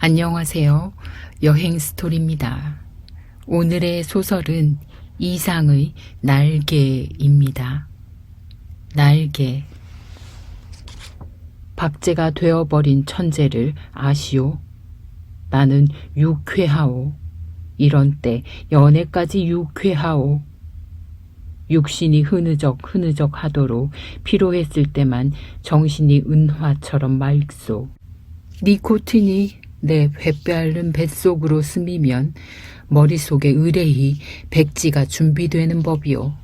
안녕하세요. 여행 스토리입니다. 오늘의 소설은 이상의 날개입니다. 날개. 박제가 되어버린 천재를 아시오? 나는 유쾌하오. 이런 때 연애까지 유쾌하오. 육신이 흐느적 하도록 피로했을 때만 정신이 은화처럼 맑소. 니코틴이 내 회빼앓는 뱃속으로 스미면 머릿속에 의뢰히 백지가 준비되는 법이요.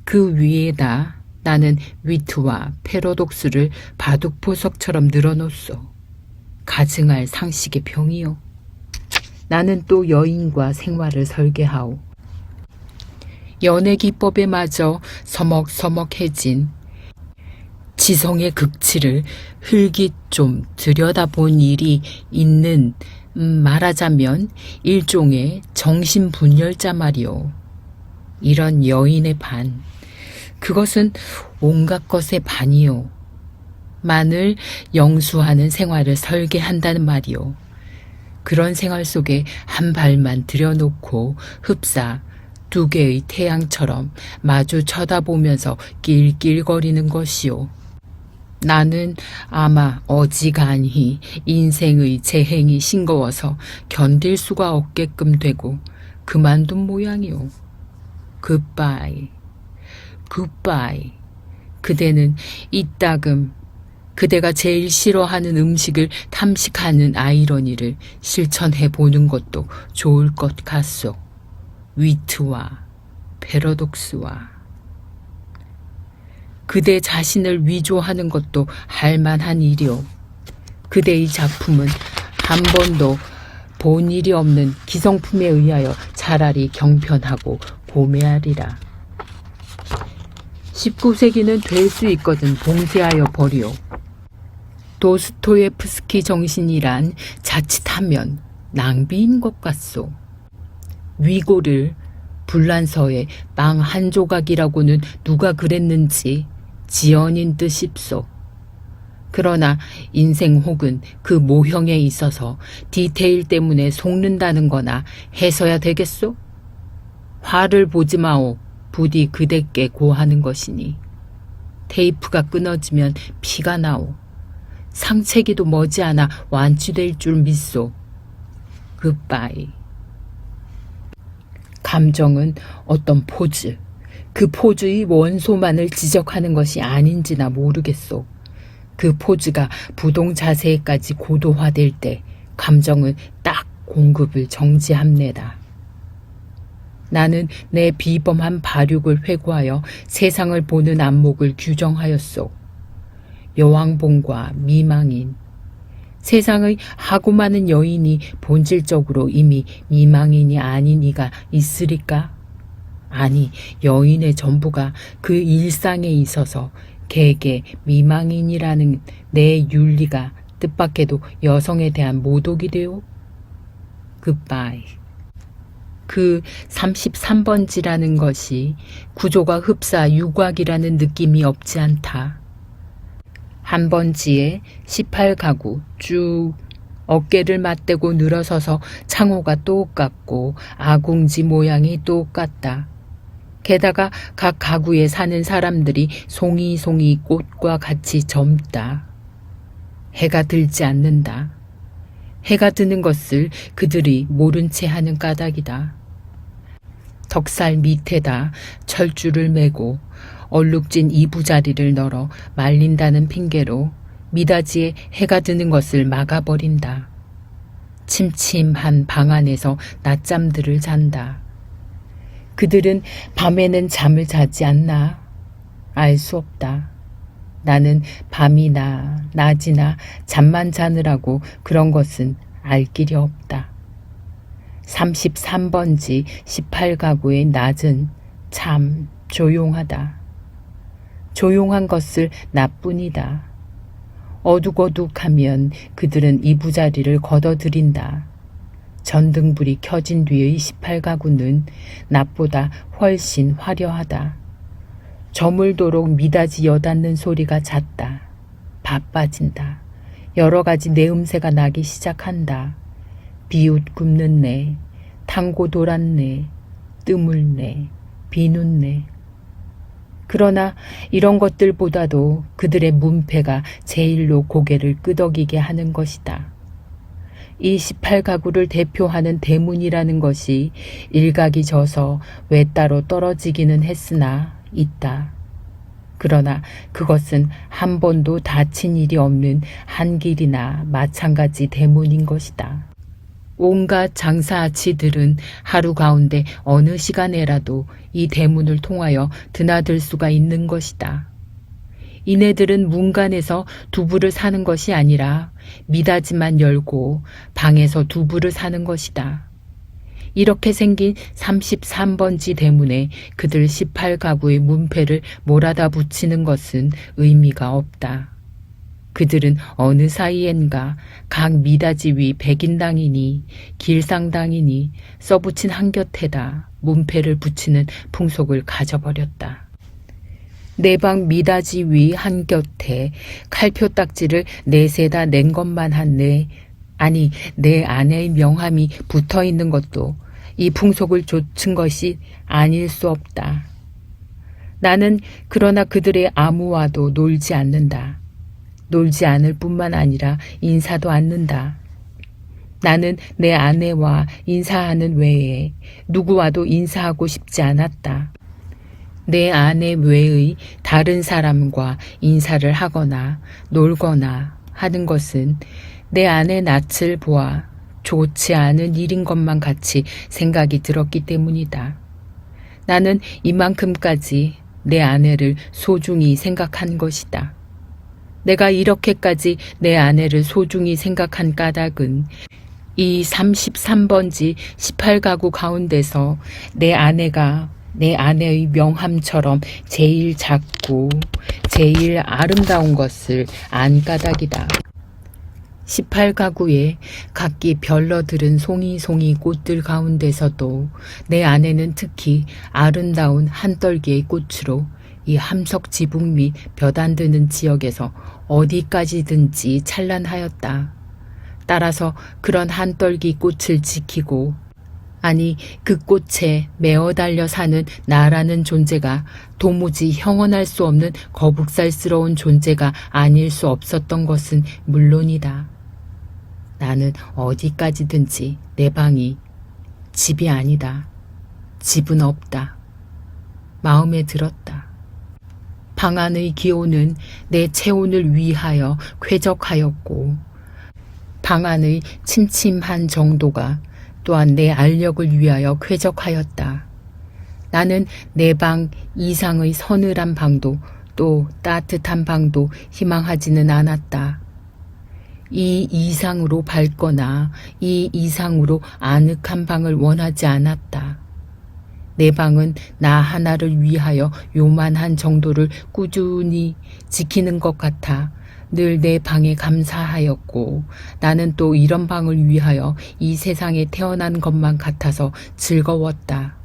그 위에다 나는 위트와 패러독스를 바둑보석처럼 늘어놓소. 가증할 상식의 병이요. 나는 또 여인과 생활을 설계하오. 연애 기법에 마저 서먹서먹해진 지성의 극치를 흘깃 좀 들여다본 일이 있는 말하자면 일종의 정신분열자 말이오. 이런 여인의 반, 그것은 온갖 것의 반이오. 만을 영수하는 생활을 설계한다는 말이오. 그런 생활 속에 한 발만 들여놓고 흡사 두 개의 태양처럼 마주 쳐다보면서 낄낄거리는 것이오. 나는 아마 어지간히 인생의 재행이 싱거워서 견딜 수가 없게끔 되고 그만둔 모양이오. 굿바이. 굿바이. 그대는 이따금 그대가 제일 싫어하는 음식을 탐식하는 아이러니를 실천해보는 것도 좋을 것 같소. 위트와 패러독스와. 그대 자신을 위조하는 것도 할만한 일이오. 그대의 작품은 한 번도 본 일이 없는 기성품에 의하여 차라리 경편하고 고매하리라. 19세기는 될 수 있거든 봉쇄하여 버리오. 도스토예프스키 정신이란 자칫하면 낭비인 것 같소. 위고를 불란서의 빵 한 조각이라고는 누가 그랬는지 지연인 듯 싶소. 그러나 인생 혹은 그 모형에 있어서 디테일 때문에 속는다는 거나 해서야 되겠소? 화를 보지 마오. 부디 그대께 고하는 것이니. 테이프가 끊어지면 피가 나오. 상체기도 머지않아 완치될 줄 믿소. 굿바이. 감정은 어떤 포즈, 그 포즈의 원소만을 지적하는 것이 아닌지나 모르겠소. 그 포즈가 부동 자세까지 고도화될 때 감정은 딱 공급을 정지합니다. 나는 내 비범한 발육을 회고하여 세상을 보는 안목을 규정하였소. 여왕봉과 미망인. 세상의 하고 많은 여인이 본질적으로 이미 미망인이 아닌 이가 있으리까? 아니, 여인의 전부가 그 일상에 있어서 개개 미망인이라는 내 윤리가 뜻밖에도 여성에 대한 모독이 되오? 굿바이. 그 33번지라는 것이 구조가 흡사 유곽이라는 느낌이 없지 않다. 한 번지에 18가구 쭉 어깨를 맞대고 늘어서서 창호가 똑같고 아궁지 모양이 똑같다. 게다가 각 가구에 사는 사람들이 송이송이 꽃과 같이 젊다. 해가 들지 않는다. 해가 드는 것을 그들이 모른 채 하는 까닭이다. 덕살 밑에다 철줄을 매고 얼룩진 이부자리를 널어 말린다는 핑계로 미닫이에 해가 드는 것을 막아버린다. 침침한 방 안에서 낮잠들을 잔다. 그들은 밤에는 잠을 자지 않나? 알 수 없다. 나는 밤이나 낮이나 잠만 자느라고 그런 것은 알 길이 없다. 33번지 18가구의 낮은 참 조용하다. 조용한 것을 나뿐이다. 어둑어둑하면 그들은 이부자리를 걷어들인다. 전등불이 켜진 뒤의 18가구는 낮보다 훨씬 화려하다. 저물도록 미닫이 여닫는 소리가 잦다. 바빠진다. 여러 가지 내음새가 나기 시작한다. 비웃 굽는 내, 탕고 돌았네, 뜨물네, 비웃네. 그러나 이런 것들보다도 그들의 문패가 제일로 고개를 끄덕이게 하는 것이다. 이 18가구를 대표하는 대문이라는 것이 일각이 져서 외따로 떨어지기는 했으나 있다. 그러나 그것은 한 번도 다친 일이 없는 한 길이나 마찬가지 대문인 것이다. 온갖 장사아치들은 하루 가운데 어느 시간에라도 이 대문을 통하여 드나들 수가 있는 것이다. 이네들은 문간에서 두부를 사는 것이 아니라 미닫이만 열고 방에서 두부를 사는 것이다. 이렇게 생긴 33번지 대문에 그들 18가구의 문패를 몰아다 붙이는 것은 의미가 없다. 그들은 어느 사이엔가 각 미닫이 위 백인당이니 길상당이니 써붙인 한곁에다 문패를 붙이는 풍속을 가져버렸다. 내 방 미닫이 위 한곁에 칼표 딱지를 내세다 낸 것만 한데 아니 내 아내의 명함이 붙어있는 것도 이 풍속을 좇은 것이 아닐 수 없다. 나는 그러나 그들의 아무와도 놀지 않는다. 놀지 않을 뿐만 아니라 인사도 않는다. 나는 내 아내와 인사하는 외에 누구와도 인사하고 싶지 않았다. 내 아내 외의 다른 사람과 인사를 하거나 놀거나 하는 것은 내 아내 낯을 보아 좋지 않은 일인 것만 같이 생각이 들었기 때문이다. 나는 이만큼까지 내 아내를 소중히 생각한 것이다. 내가 이렇게까지 내 아내를 소중히 생각한 까닭은 이 33번지 18가구 가운데서 내 아내가 내 아내의 명함처럼 제일 작고 제일 아름다운 것을 안 까닭이다. 18가구에 각기 별러들은 송이송이 꽃들 가운데서도 내 아내는 특히 아름다운 한떨기의 꽃으로 이 함석 지붕 및 볕 안 드는 지역에서 어디까지든지 찬란하였다. 따라서 그런 한떨기 꽃을 지키고 아니 그 꽃에 매어 달려 사는 나라는 존재가 도무지 형언할 수 없는 거북살스러운 존재가 아닐 수 없었던 것은 물론이다. 나는 어디까지든지 내 방이 집이 아니다. 집은 없다. 마음에 들었다. 방 안의 기온은 내 체온을 위하여 쾌적하였고 방 안의 침침한 정도가 또한 내 알력을 위하여 쾌적하였다. 나는 내 방 이상의 서늘한 방도 또 따뜻한 방도 희망하지는 않았다. 이 이상으로 밝거나 이 이상으로 아늑한 방을 원하지 않았다. 내 방은 나 하나를 위하여 요만한 정도를 꾸준히 지키는 것 같아 늘 내 방에 감사하였고 나는 또 이런 방을 위하여 이 세상에 태어난 것만 같아서 즐거웠다.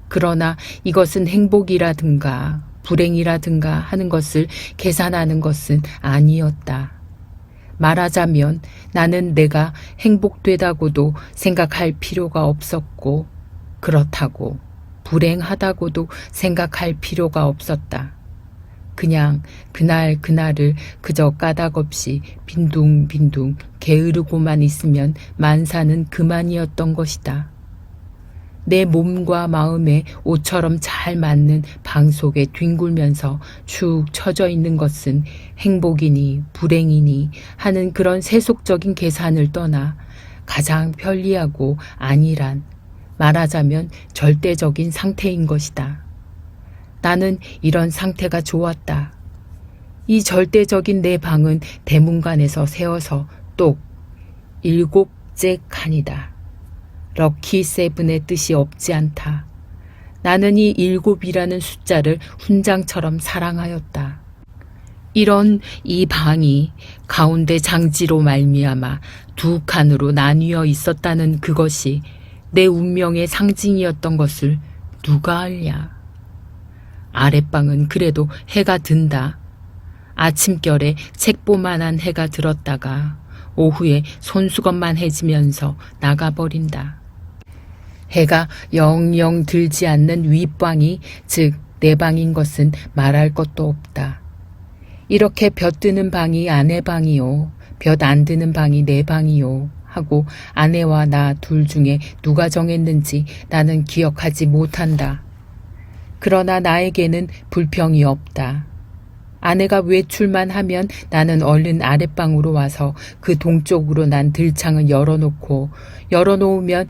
그러나 이것은 행복이라든가 불행이라든가 하는 것을 계산하는 것은 아니었다. 말하자면 나는 내가 행복되다고도 생각할 필요가 없었고 그렇다고 불행하다고도 생각할 필요가 없었다. 그냥 그날 그날을 그저 까닭없이 빈둥빈둥 게으르고만 있으면 만사는 그만이었던 것이다. 내 몸과 마음에 옷처럼 잘 맞는 방 속에 뒹굴면서 축 처져 있는 것은 행복이니 불행이니 하는 그런 세속적인 계산을 떠나 가장 편리하고 안일한 말하자면 절대적인 상태인 것이다. 나는 이런 상태가 좋았다. 이 절대적인 내 방은 대문간에서 세워서 똑 7째 칸이다. 럭키 세븐의 뜻이 없지 않다. 나는 이 7이라는 숫자를 훈장처럼 사랑하였다. 이런 이 방이 가운데 장지로 말미암아 2칸으로 나뉘어 있었다는 그것이 내 운명의 상징이었던 것을 누가 알랴. 아랫방은 그래도 해가 든다. 아침결에 책보만한 해가 들었다가 오후에 손수건만 해지면서 나가버린다. 해가 영영 들지 않는 윗방이, 즉 내 방인 것은 말할 것도 없다. 이렇게 볕 드는 방이 아내 방이요, 볕 안 드는 방이 내 방이요 하고 아내와 나 둘 중에 누가 정했는지 나는 기억하지 못한다. 그러나 나에게는 불평이 없다. 아내가 외출만 하면 나는 얼른 아랫방으로 와서 그 동쪽으로 난 들창을 열어놓으면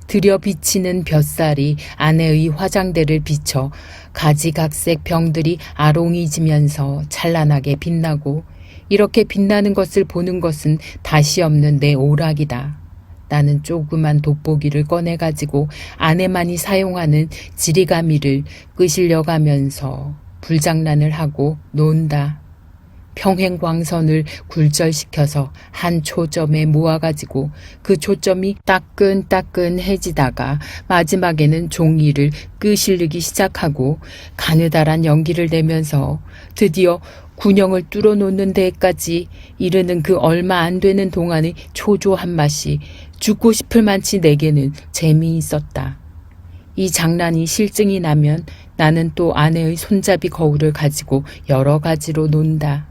들여 비치는 볕살이 아내의 화장대를 비춰 가지각색 병들이 아롱이지면서 찬란하게 빛나고, 이렇게 빛나는 것을 보는 것은 다시 없는 내 오락이다. 나는 조그만 돋보기를 꺼내가지고 아내만이 사용하는 지리가미를 끄실려가면서 불장난을 하고 논다. 평행광선을 굴절시켜서 한 초점에 모아가지고 그 초점이 따끈따끈해지다가 마지막에는 종이를 끄실르기 시작하고 가느다란 연기를 내면서 드디어 군형을 뚫어놓는 데까지 이르는 그 얼마 안 되는 동안의 초조한 맛이 죽고 싶을 만치 내게는 재미있었다. 이 장난이 실증이 나면 나는 또 아내의 손잡이 거울을 가지고 여러 가지로 논다.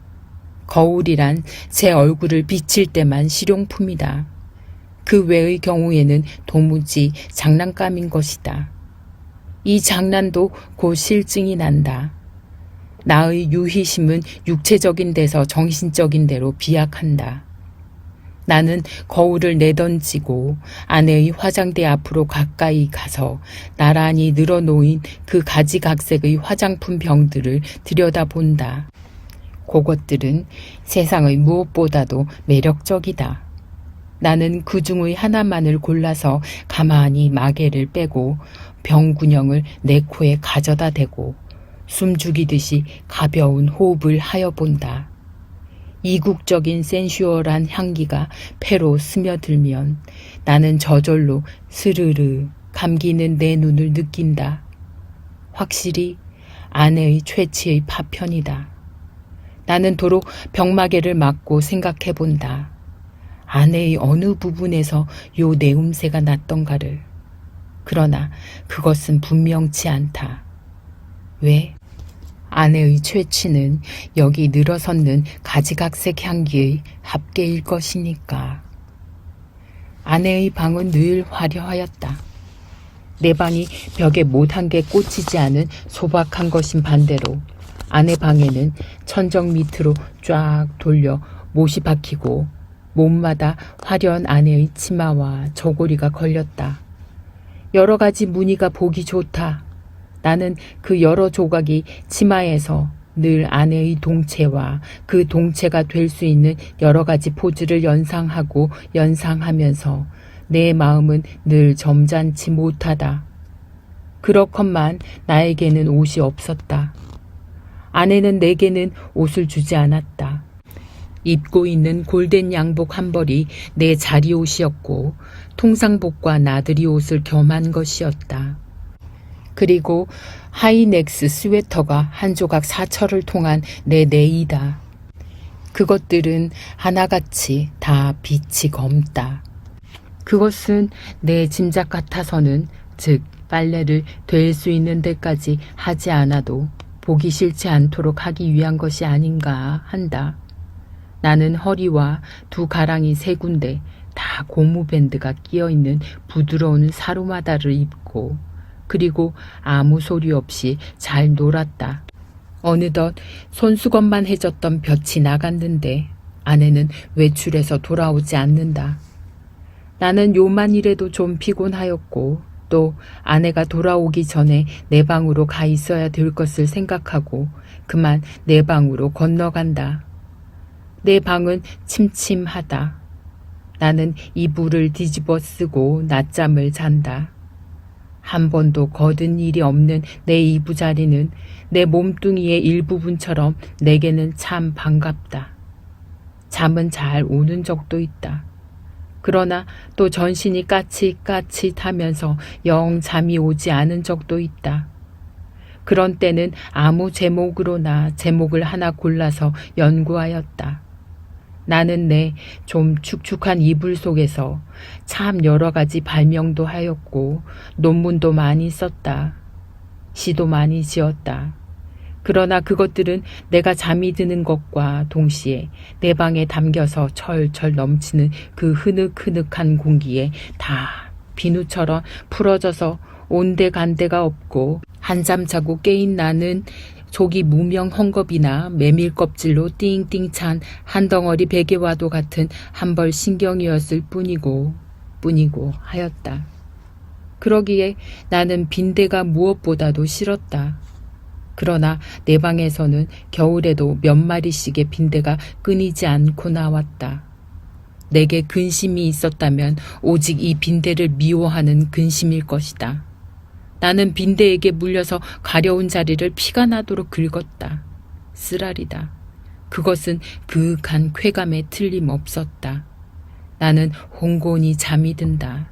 거울이란 제 얼굴을 비칠 때만 실용품이다. 그 외의 경우에는 도무지 장난감인 것이다. 이 장난도 곧 실증이 난다. 나의 유희심은 육체적인 데서 정신적인 데로 비약한다. 나는 거울을 내던지고 아내의 화장대 앞으로 가까이 가서 나란히 늘어놓인 그 가지각색의 화장품 병들을 들여다본다. 그것들은 세상의 무엇보다도 매력적이다. 나는 그 중의 하나만을 골라서 가만히 마개를 빼고 병군형을 내 코에 가져다 대고 숨죽이듯이 가벼운 호흡을 하여 본다. 이국적인 센슈얼한 향기가 폐로 스며들면 나는 저절로 스르르 감기는 내 눈을 느낀다. 확실히 아내의 최치의 파편이다. 나는 도로 병마개를 맞고 생각해 본다. 아내의 어느 부분에서 요 내음새가 났던가를. 그러나 그것은 분명치 않다. 왜? 아내의 최치는 여기 늘어섰는 가지각색 향기의 합계일 것이니까. 아내의 방은 늘 화려하였다. 내 방이 벽에 못 한 개 꽂히지 않은 소박한 것인 반대로 아내 방에는 천정 밑으로 쫙 돌려 못이 박히고 몸마다 화려한 아내의 치마와 저고리가 걸렸다. 여러 가지 무늬가 보기 좋다. 나는 그 여러 조각이 치마에서 늘 아내의 동체와 그 동체가 될 수 있는 여러 가지 포즈를 연상하면서 내 마음은 늘 점잖지 못하다. 그렇건만 나에게는 옷이 없었다. 아내는 내게는 옷을 주지 않았다. 입고 있는 골덴 양복 한 벌이 내 자리옷이었고 통상복과 나들이 옷을 겸한 것이었다. 그리고 하이넥스 스웨터가 한 조각 사철을 통한 내 내이다. 그것들은 하나같이 다 빛이 검다. 그것은 내 짐작 같아서는, 즉 빨래를 될 수 있는 데까지 하지 않아도 보기 싫지 않도록 하기 위한 것이 아닌가 한다. 나는 허리와 두 가랑이 세 군데 다 고무밴드가 끼어있는 부드러운 사루마다를 입고 그리고 아무 소리 없이 잘 놀았다. 어느덧 손수건만 해졌던 볕이 나갔는데 아내는 외출해서 돌아오지 않는다. 나는 요만이라도 좀 피곤하였고 또 아내가 돌아오기 전에 내 방으로 가 있어야 될 것을 생각하고 그만 내 방으로 건너간다. 내 방은 침침하다. 나는 이불을 뒤집어 쓰고 낮잠을 잔다. 한 번도 거둔 일이 없는 내 이부자리는 내 몸뚱이의 일부분처럼 내게는 참 반갑다. 잠은 잘 오는 적도 있다. 그러나 또 전신이 까칫까칫하면서 영 잠이 오지 않은 적도 있다. 그런 때는 아무 제목으로나 제목을 하나 골라서 연구하였다. 나는 내 좀 축축한 이불 속에서 참 여러 가지 발명도 하였고 논문도 많이 썼다. 시도 많이 지었다. 그러나 그것들은 내가 잠이 드는 것과 동시에 내 방에 담겨서 철철 넘치는 그 흐느흐느한 공기에 다 비누처럼 풀어져서 온데간데가 없고 한잠 자고 깨인 나는 속이 무명 헝겊이나 메밀 껍질로 띵띵 찬 한 덩어리 베개와도 같은 한 벌 신경이었을 뿐이고 하였다. 그러기에 나는 빈대가 무엇보다도 싫었다. 그러나 내 방에서는 겨울에도 몇 마리씩의 빈대가 끊이지 않고 나왔다. 내게 근심이 있었다면 오직 이 빈대를 미워하는 근심일 것이다. 나는 빈대에게 물려서 가려운 자리를 피가 나도록 긁었다. 쓰라리다. 그것은 그윽한 쾌감에 틀림없었다. 나는 홍곤히 잠이 든다.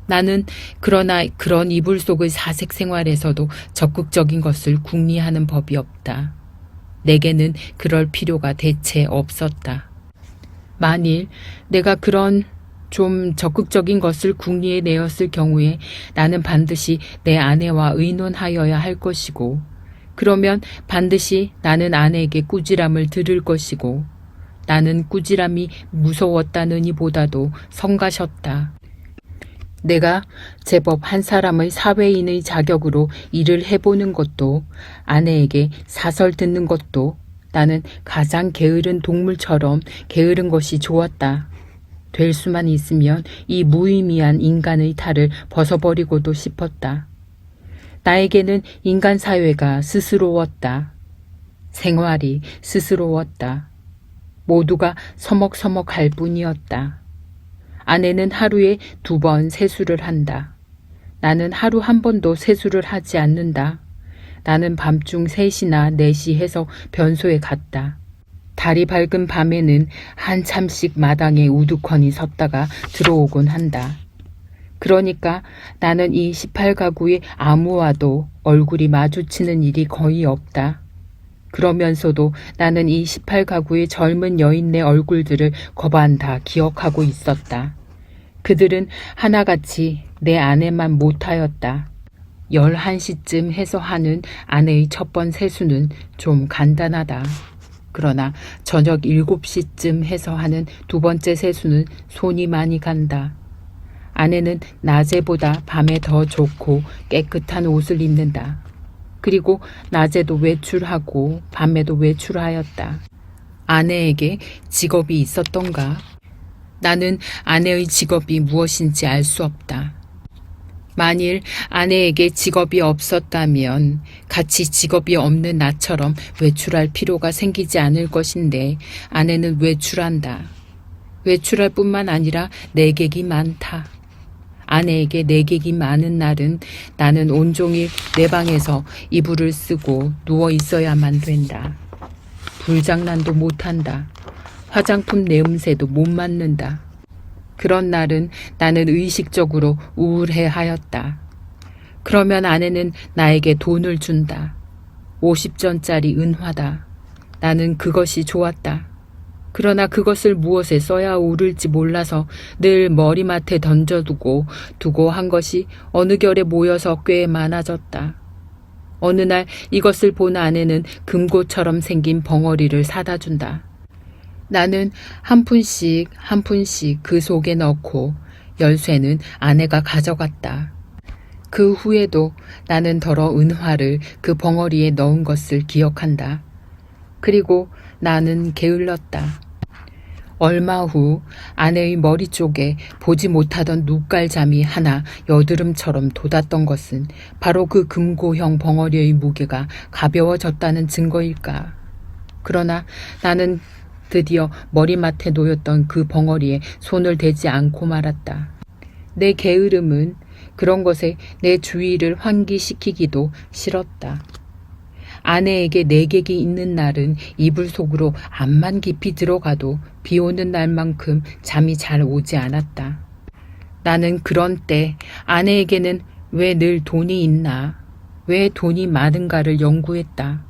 나는 그러나 그런 이불 속의 사색 생활에서도 적극적인 것을 궁리하는 법이 없다. 내게는 그럴 필요가 대체 없었다. 만일 내가 그런 좀 적극적인 것을 궁리해 내었을 경우에 나는 반드시 내 아내와 의논하여야 할 것이고, 그러면 반드시 나는 아내에게 꾸지람을 들을 것이고, 나는 꾸지람이 무서웠다느니 보다도 성가셨다. 내가 제법 한 사람의 사회인의 자격으로 일을 해보는 것도, 아내에게 사설 듣는 것도 나는 가장 게으른 동물처럼 게으른 것이 좋았다. 될 수만 있으면 이 무의미한 인간의 탈을 벗어버리고도 싶었다. 나에게는 인간 사회가 스스로웠다. 생활이 스스로웠다. 모두가 서먹서먹할 뿐이었다. 아내는 하루에 2번 세수를 한다. 나는 하루 한 번도 세수를 하지 않는다. 나는 밤중 3시나 4시 해서 변소에 갔다. 달이 밝은 밤에는 한참씩 마당에 우두커니 섰다가 들어오곤 한다. 그러니까 나는 이 18가구의 아무와도 얼굴이 마주치는 일이 거의 없다. 그러면서도 나는 이 18가구의 젊은 여인네 얼굴들을 거반 다 기억하고 있었다. 그들은 하나같이 내 아내만 못하였다. 11시쯤 해서 하는 아내의 첫 번 세수는 좀 간단하다. 그러나 저녁 7시쯤 해서 하는 2번째 세수는 손이 많이 간다. 아내는 낮에보다 밤에 더 좋고 깨끗한 옷을 입는다. 그리고 낮에도 외출하고 밤에도 외출하였다. 아내에게 직업이 있었던가? 나는 아내의 직업이 무엇인지 알 수 없다. 만일 아내에게 직업이 없었다면 같이 직업이 없는 나처럼 외출할 필요가 생기지 않을 것인데 아내는 외출한다. 외출할 뿐만 아니라 내객이 많다. 아내에게 내객이 많은 날은 나는 온종일 내 방에서 이불을 쓰고 누워 있어야만 된다. 불장난도 못한다. 화장품 내음새도 못 맡는다. 그런 날은 나는 의식적으로 우울해하였다. 그러면 아내는 나에게 돈을 준다. 50전짜리 은화다. 나는 그것이 좋았다. 그러나 그것을 무엇에 써야 옳을지 몰라서 늘 머리맡에 던져두고 한 것이 어느 결에 모여서 꽤 많아졌다. 어느 날 이것을 본 아내는 금고처럼 생긴 벙어리를 사다 준다. 나는 한 푼씩 그 속에 넣고 열쇠는 아내가 가져갔다. 그 후에도 나는 더러 은화를 그 벙어리에 넣은 것을 기억한다. 그리고 나는 게을렀다. 얼마 후 아내의 머리 쪽에 보지 못하던 눈깔잠이 하나 여드름처럼 돋았던 것은 바로 그 금고형 벙어리의 무게가 가벼워졌다는 증거일까. 그러나 나는 드디어 머리맡에 놓였던 그 벙어리에 손을 대지 않고 말았다. 내 게으름은 그런 것에 내 주의를 환기시키기도 싫었다. 아내에게 내객이 있는 날은 이불 속으로 암만 깊이 들어가도 비 오는 날만큼 잠이 잘 오지 않았다. 나는 그런 때 아내에게는 왜 늘 돈이 있나, 왜 돈이 많은가를 연구했다.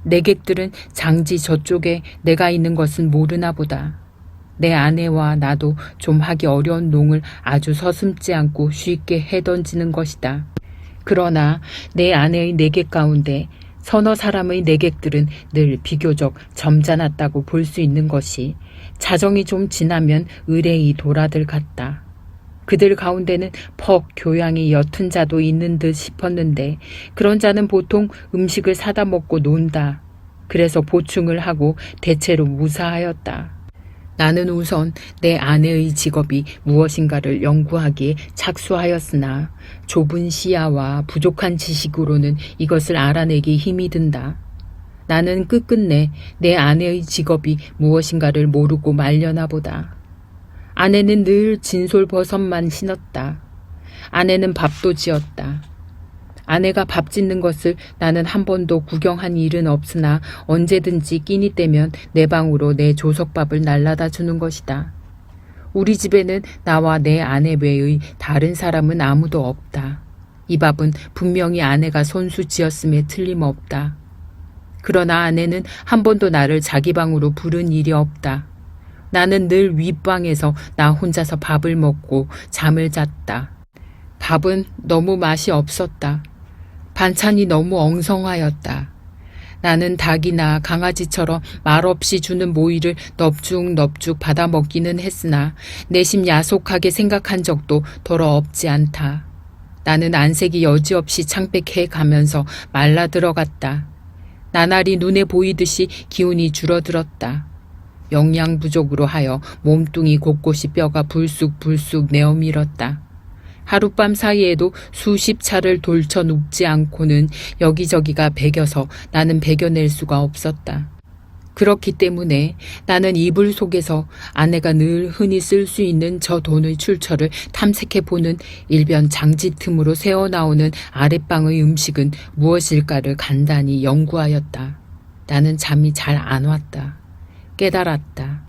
내객들은 장지 저쪽에 내가 있는 것은 모르나 보다. 내 아내와 나도 좀 하기 어려운 농을 아주 서슴지 않고 쉽게 해던지는 것이다. 그러나 내 아내의 내객 가운데 서너 사람의 내객들은 늘 비교적 점잖았다고 볼 수 있는 것이 자정이 좀 지나면 의뢰의 돌아들 같다. 그들 가운데는 퍽 교양이 옅은 자도 있는 듯 싶었는데 그런 자는 보통 음식을 사다 먹고 논다. 그래서 보충을 하고 대체로 무사하였다. 나는 우선 내 아내의 직업이 무엇인가를 연구하기에 착수하였으나 좁은 시야와 부족한 지식으로는 이것을 알아내기 힘이 든다. 나는 끝끝내 내 아내의 직업이 무엇인가를 모르고 말려나 보다. 아내는 늘 진솔버섯만 신었다. 아내는 밥도 지었다. 아내가 밥 짓는 것을 나는 한 번도 구경한 일은 없으나 언제든지 끼니 때면 내 방으로 내 조석밥을 날라다 주는 것이다. 우리 집에는 나와 내 아내 외의 다른 사람은 아무도 없다. 이 밥은 분명히 아내가 손수 지었음에 틀림없다. 그러나 아내는 한 번도 나를 자기 방으로 부른 일이 없다. 나는 늘 윗방에서 나 혼자서 밥을 먹고 잠을 잤다. 밥은 너무 맛이 없었다. 반찬이 너무 엉성하였다. 나는 닭이나 강아지처럼 말없이 주는 모이를 넙죽넙죽 받아 먹기는 했으나 내심 야속하게 생각한 적도 더러 없지 않다. 나는 안색이 여지없이 창백해 가면서 말라 들어갔다. 나날이 눈에 보이듯이 기운이 줄어들었다. 영양 부족으로 하여 몸뚱이 곳곳이 뼈가 불쑥불쑥 내어밀었다. 하룻밤 사이에도 수십 차를 돌쳐 눕지 않고는 여기저기가 배겨서 나는 배겨낼 수가 없었다. 그렇기 때문에 나는 이불 속에서 아내가 늘 흔히 쓸 수 있는 저 돈의 출처를 탐색해보는 일변 장지 틈으로 새어나오는 아랫방의 음식은 무엇일까를 간단히 연구하였다. 나는 잠이 잘 안 왔다. 깨달았다.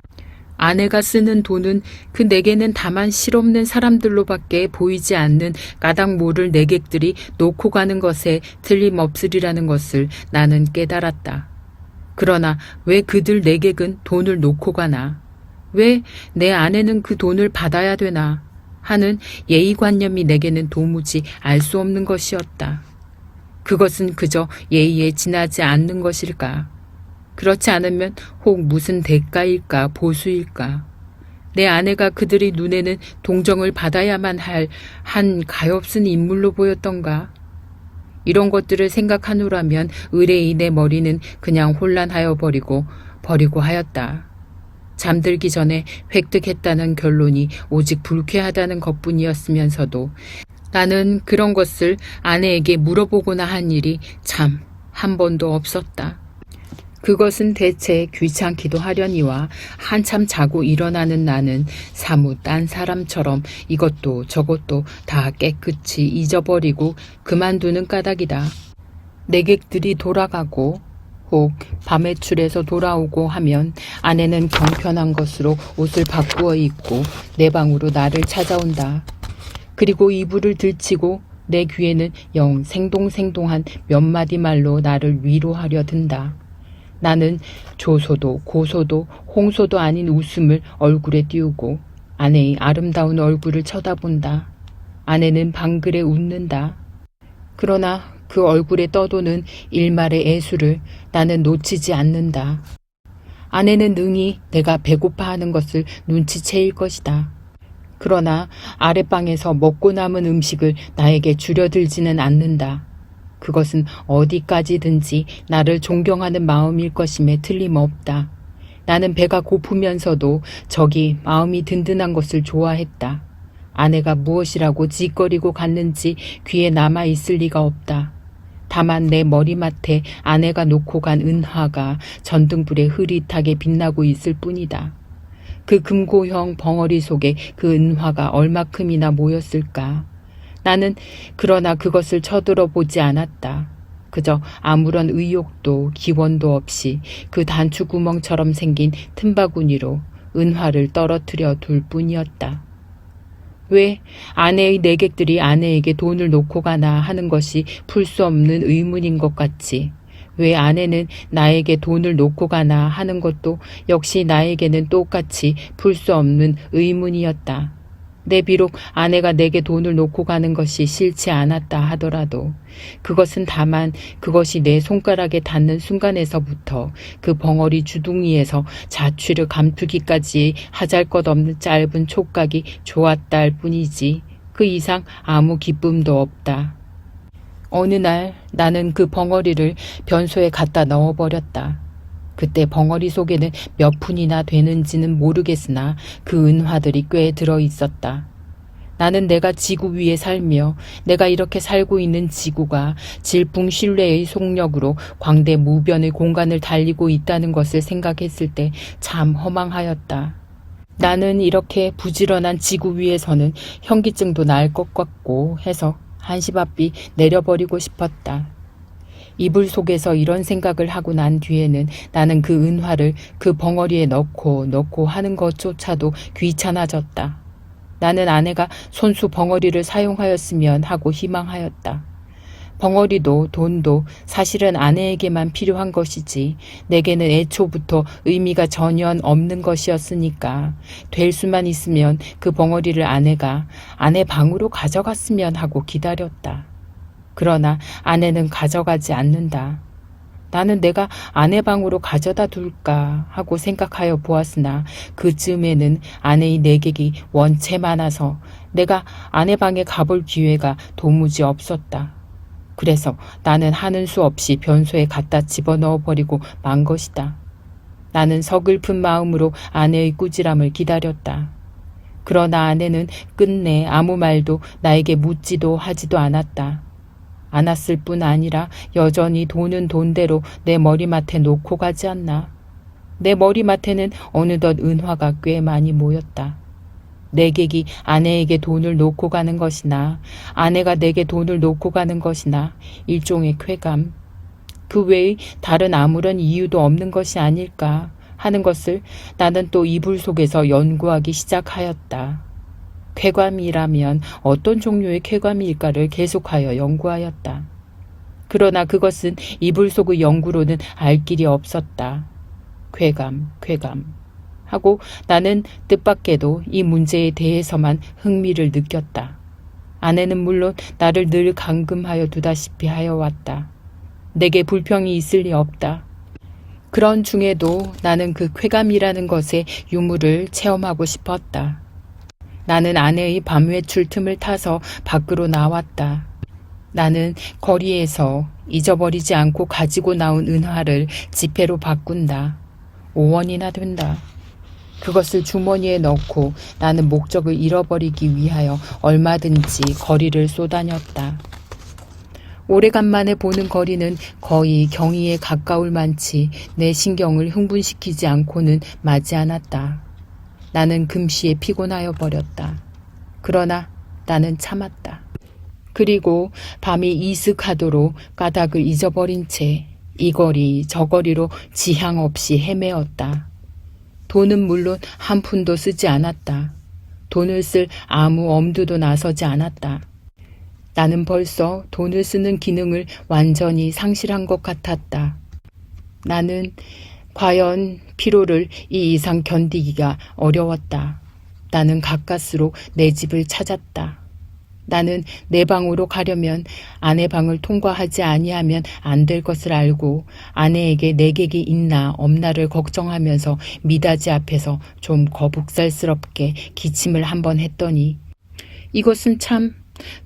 아내가 쓰는 돈은 그 내게는 다만 실없는 사람들로밖에 보이지 않는 까닭 모를 내객들이 놓고 가는 것에 틀림없으리라는 것을 나는 깨달았다. 그러나 왜 그들 내객은 돈을 놓고 가나? 왜 내 아내는 그 돈을 받아야 되나? 하는 예의관념이 내게는 도무지 알 수 없는 것이었다. 그것은 그저 예의에 지나지 않는 것일까? 그렇지 않으면 혹 무슨 대가일까 보수일까? 내 아내가 그들의 눈에는 동정을 받아야만 할 한 가엾은 인물로 보였던가? 이런 것들을 생각하노라면 의뢰의 내 머리는 그냥 혼란하여 버리고 하였다. 잠들기 전에 획득했다는 결론이 오직 불쾌하다는 것뿐이었으면서도 나는 그런 것을 아내에게 물어보거나 한 일이 참 한 번도 없었다. 그것은 대체 귀찮기도 하려니와 한참 자고 일어나는 나는 사뭇 딴 사람처럼 이것도 저것도 다 깨끗이 잊어버리고 그만두는 까닭이다. 내객들이 돌아가고 혹 밤외출에서 돌아오고 하면 아내는 경편한 것으로 옷을 바꾸어 입고 내 방으로 나를 찾아온다. 그리고 이불을 들치고 내 귀에는 영 생동생동한 몇 마디 말로 나를 위로하려 든다. 나는 조소도 고소도 홍소도 아닌 웃음을 얼굴에 띄우고 아내의 아름다운 얼굴을 쳐다본다. 아내는 방글에 웃는다. 그러나 그 얼굴에 떠도는 일말의 애수를 나는 놓치지 않는다. 아내는 능히 내가 배고파하는 것을 눈치채일 것이다. 그러나 아랫방에서 먹고 남은 음식을 나에게 줄여들지는 않는다. 그것은 어디까지든지 나를 존경하는 마음일 것임에 틀림없다. 나는 배가 고프면서도 저기 마음이 든든한 것을 좋아했다. 아내가 무엇이라고 짓거리고 갔는지 귀에 남아있을 리가 없다. 다만 내 머리맡에 아내가 놓고 간 은화가 전등불에 흐릿하게 빛나고 있을 뿐이다. 그 금고형 벙어리 속에 그 은화가 얼마큼이나 모였을까? 나는 그러나 그것을 쳐들어보지 않았다. 그저 아무런 의욕도 기원도 없이 그 단추구멍처럼 생긴 틈바구니로 은화를 떨어뜨려 둘 뿐이었다. 왜 아내의 내객들이 아내에게 돈을 놓고 가나 하는 것이 풀 수 없는 의문인 것 같이 왜 아내는 나에게 돈을 놓고 가나 하는 것도 역시 나에게는 똑같이 풀 수 없는 의문이었다. 내 비록 아내가 내게 돈을 놓고 가는 것이 싫지 않았다 하더라도 그것은 다만 그것이 내 손가락에 닿는 순간에서부터 그 벙어리 주둥이에서 자취를 감추기까지 하잘것없는 짧은 촉각이 좋았다 할 뿐이지 그 이상 아무 기쁨도 없다. 어느 날 나는 그 벙어리를 변소에 갖다 넣어버렸다. 그때 벙어리 속에는 몇 푼이나 되는지는 모르겠으나 그 은화들이 꽤 들어있었다. 나는 내가 지구 위에 살며 내가 이렇게 살고 있는 지구가 질풍신뢰의 속력으로 광대무변의 공간을 달리고 있다는 것을 생각했을 때 참 허망하였다. 나는 이렇게 부지런한 지구 위에서는 현기증도 날 것 같고 해서 한시바삐 내려버리고 싶었다. 이불 속에서 이런 생각을 하고 난 뒤에는 나는 그 은화를 그 벙어리에 넣고 하는 것조차도 귀찮아졌다. 나는 아내가 손수 벙어리를 사용하였으면 하고 희망하였다. 벙어리도 돈도 사실은 아내에게만 필요한 것이지 내게는 애초부터 의미가 전혀 없는 것이었으니까 될 수만 있으면 그 벙어리를 아내가 아내 방으로 가져갔으면 하고 기다렸다. 그러나 아내는 가져가지 않는다. 나는 내가 아내 방으로 가져다 둘까 하고 생각하여 보았으나 그 즈음에는 아내의 내객이 원체 많아서 내가 아내 방에 가볼 기회가 도무지 없었다. 그래서 나는 하는 수 없이 변소에 갖다 집어넣어 버리고 만 것이다. 나는 서글픈 마음으로 아내의 꾸지람을 기다렸다. 그러나 아내는 끝내 아무 말도 나에게 묻지도 하지도 않았다. 않았을 뿐 아니라 여전히 돈은 돈대로 내 머리맡에 놓고 가지 않나. 내 머리맡에는 어느덧 은화가 꽤 많이 모였다. 내객이 아내에게 돈을 놓고 가는 것이나 아내가 내게 돈을 놓고 가는 것이나 일종의 쾌감, 그 외의 다른 아무런 이유도 없는 것이 아닐까 하는 것을 나는 또 이불 속에서 연구하기 시작하였다. 쾌감이라면 어떤 종류의 쾌감일까를 계속하여 연구하였다. 그러나 그것은 이불 속의 연구로는 알 길이 없었다. 쾌감 하고 나는 뜻밖에도 이 문제에 대해서만 흥미를 느꼈다. 아내는 물론 나를 늘 감금하여 두다시피 하여 왔다. 내게 불평이 있을 리 없다. 그런 중에도 나는 그 쾌감이라는 것의 유무를 체험하고 싶었다. 나는 아내의 밤외출 틈을 타서 밖으로 나왔다. 나는 거리에서 잊어버리지 않고 가지고 나온 은화를 지폐로 바꾼다. 5원이나 된다. 그것을 주머니에 넣고 나는 목적을 잃어버리기 위하여 얼마든지 거리를 쏘다녔다. 오래간만에 보는 거리는 거의 경의에 가까울 만치 내 신경을 흥분시키지 않고는 마지 않았다. 나는 금시에 피곤하여 버렸다. 그러나 나는 참았다. 그리고 밤이 이슥하도록 까닭을 잊어버린 채 이 거리 저 거리로 지향 없이 헤매었다. 돈은 물론 한 푼도 쓰지 않았다. 돈을 쓸 아무 엄두도 나서지 않았다. 나는 벌써 돈을 쓰는 기능을 완전히 상실한 것 같았다. 나는 과연 피로를 이 이상 견디기가 어려웠다. 나는 가까스로 내 집을 찾았다. 나는 내 방으로 가려면 아내 방을 통과하지 아니하면 안 될 것을 알고 아내에게 내객이 있나 없나를 걱정하면서 미닫이 앞에서 좀 거북살스럽게 기침을 한번 했더니 이것은 참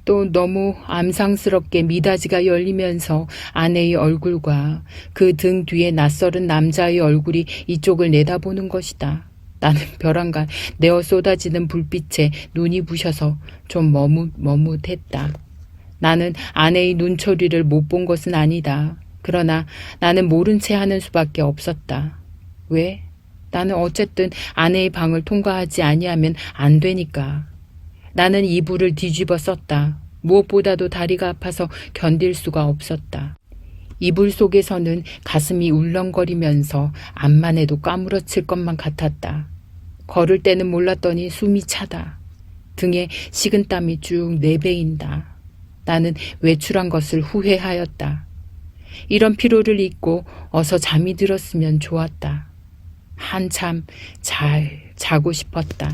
또 너무 암상스럽게 미닫이가 열리면서 아내의 얼굴과 그 등 뒤에 낯설은 남자의 얼굴이 이쪽을 내다보는 것이다. 나는 벼랑간 내어 쏟아지는 불빛에 눈이 부셔서 좀 머뭇했다. 나는 아내의 눈초리를 못 본 것은 아니다. 그러나 나는 모른 채 하는 수밖에 없었다. 왜? 나는 어쨌든 아내의 방을 통과하지 아니하면 안 되니까. 나는 이불을 뒤집어 썼다. 무엇보다도 다리가 아파서 견딜 수가 없었다. 이불 속에서는 가슴이 울렁거리면서 암만 해도 까무러칠 것만 같았다. 걸을 때는 몰랐더니 숨이 차다. 등에 식은땀이 쭉 내배인다. 나는 외출한 것을 후회하였다. 이런 피로를 잊고 어서 잠이 들었으면 좋았다. 한참 잘 자고 싶었다.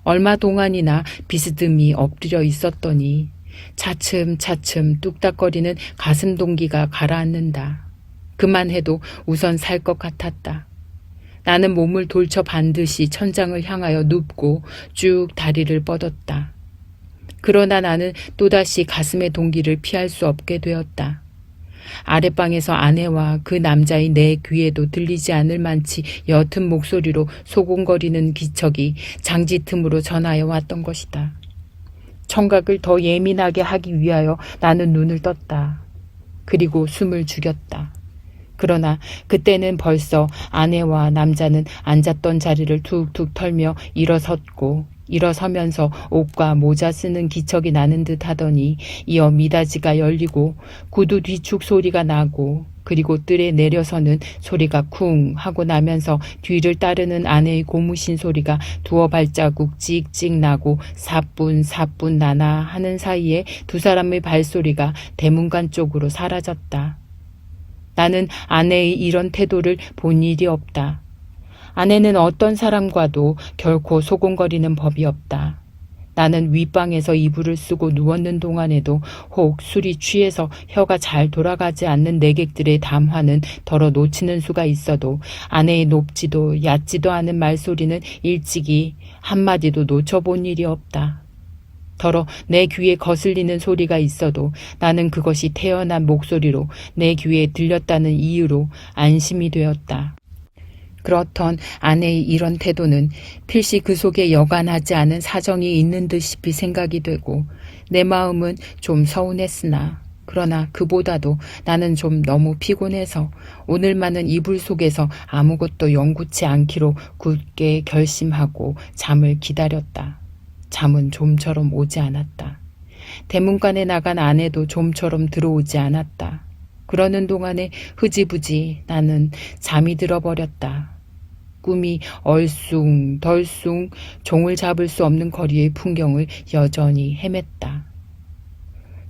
얼마 동안이나 비스듬히 엎드려 있었더니 차츰차츰 뚝딱거리는 가슴 동기가 가라앉는다. 그만해도 우선 살 것 같았다. 나는 몸을 돌쳐 반듯이 천장을 향하여 눕고 쭉 다리를 뻗었다. 그러나 나는 또다시 가슴의 동기를 피할 수 없게 되었다. 아랫방에서 아내와 그 남자의 내 귀에도 들리지 않을 만치 옅은 목소리로 소곤거리는 기척이 장지 틈으로 전하여 왔던 것이다. 청각을 더 예민하게 하기 위하여 나는 눈을 떴다. 그리고 숨을 죽였다. 그러나 그때는 벌써 아내와 남자는 앉았던 자리를 툭툭 털며 일어서면서 옷과 모자 쓰는 기척이 나는 듯 하더니 이어 미닫이가 열리고 구두 뒤축 소리가 나고 그리고 뜰에 내려서는 소리가 쿵 하고 나면서 뒤를 따르는 아내의 고무신 소리가 두어 발자국 찍찍 나고 사뿐 나나 하는 사이에 두 사람의 발소리가 대문간 쪽으로 사라졌다. 나는 아내의 이런 태도를 본 일이 없다. 아내는 어떤 사람과도 결코 소곤거리는 법이 없다. 나는 윗방에서 이불을 쓰고 누웠는 동안에도 혹 술이 취해서 혀가 잘 돌아가지 않는 내객들의 담화는 덜어 놓치는 수가 있어도 아내의 높지도 얕지도 않은 말소리는 일찍이 한마디도 놓쳐본 일이 없다. 더러 내 귀에 거슬리는 소리가 있어도 나는 그것이 태어난 목소리로 내 귀에 들렸다는 이유로 안심이 되었다. 그렇던 아내의 이런 태도는 필시 그 속에 여간하지 않은 사정이 있는 듯이 생각이 되고 내 마음은 좀 서운했으나 그러나 그보다도 나는 좀 너무 피곤해서 오늘만은 이불 속에서 아무것도 영구치 않기로 굳게 결심하고 잠을 기다렸다. 잠은 좀처럼 오지 않았다. 대문간에 나간 아내도 좀처럼 들어오지 않았다. 그러는 동안에 흐지부지 나는 잠이 들어버렸다. 꿈이 얼숭덜숭 종을 잡을 수 없는 거리의 풍경을 여전히 헤맸다.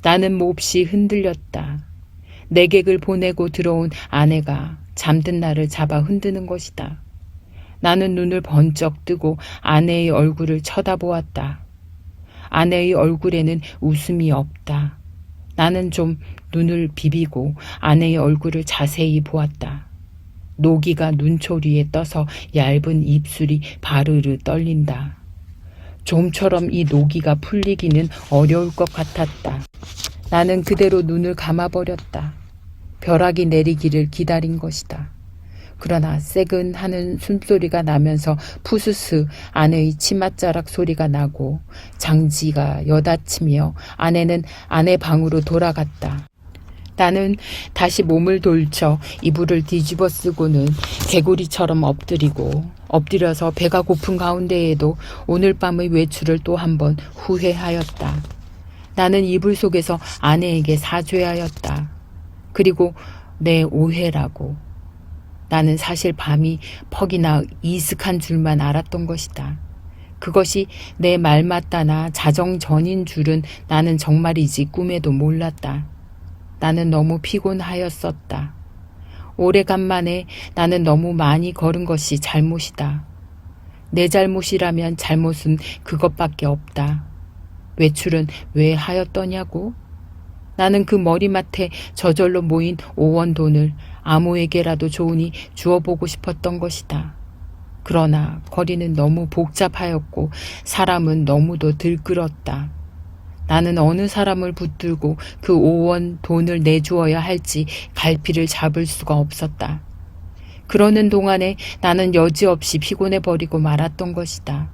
나는 몹시 흔들렸다. 내객을 보내고 들어온 아내가 잠든 나를 잡아 흔드는 것이다. 나는 눈을 번쩍 뜨고 아내의 얼굴을 쳐다보았다. 아내의 얼굴에는 웃음이 없다. 나는 좀 눈을 비비고 아내의 얼굴을 자세히 보았다. 노기가 눈초리에 떠서 얇은 입술이 바르르 떨린다. 좀처럼 이 노기가 풀리기는 어려울 것 같았다. 나는 그대로 눈을 감아버렸다. 벼락이 내리기를 기다린 것이다. 그러나 새근하는 숨소리가 나면서 푸스스 아내의 치맛자락 소리가 나고 장지가 여닫히며 아내는 아내 방으로 돌아갔다. 나는 다시 몸을 돌쳐 이불을 뒤집어 쓰고는 개구리처럼 엎드려서 배가 고픈 가운데에도 오늘 밤의 외출을 또 한 번 후회하였다. 나는 이불 속에서 아내에게 사죄하였다. 그리고 내 오해라고. 나는 사실 밤이 퍽이나 이슥한 줄만 알았던 것이다. 그것이 내 말 맞다나 자정 전인 줄은 나는 정말이지 꿈에도 몰랐다. 나는 너무 피곤하였었다. 오래간만에 나는 너무 많이 걸은 것이 잘못이다. 내 잘못이라면 잘못은 그것밖에 없다. 외출은 왜 하였더냐고? 나는 그 머리맡에 저절로 모인 5원 돈을 아무에게라도 좋으니 주어보고 싶었던 것이다. 그러나 거리는 너무 복잡하였고 사람은 너무도 들끓었다. 나는 어느 사람을 붙들고 그 5원 돈을 내주어야 할지 갈피를 잡을 수가 없었다. 그러는 동안에 나는 여지없이 피곤해버리고 말았던 것이다.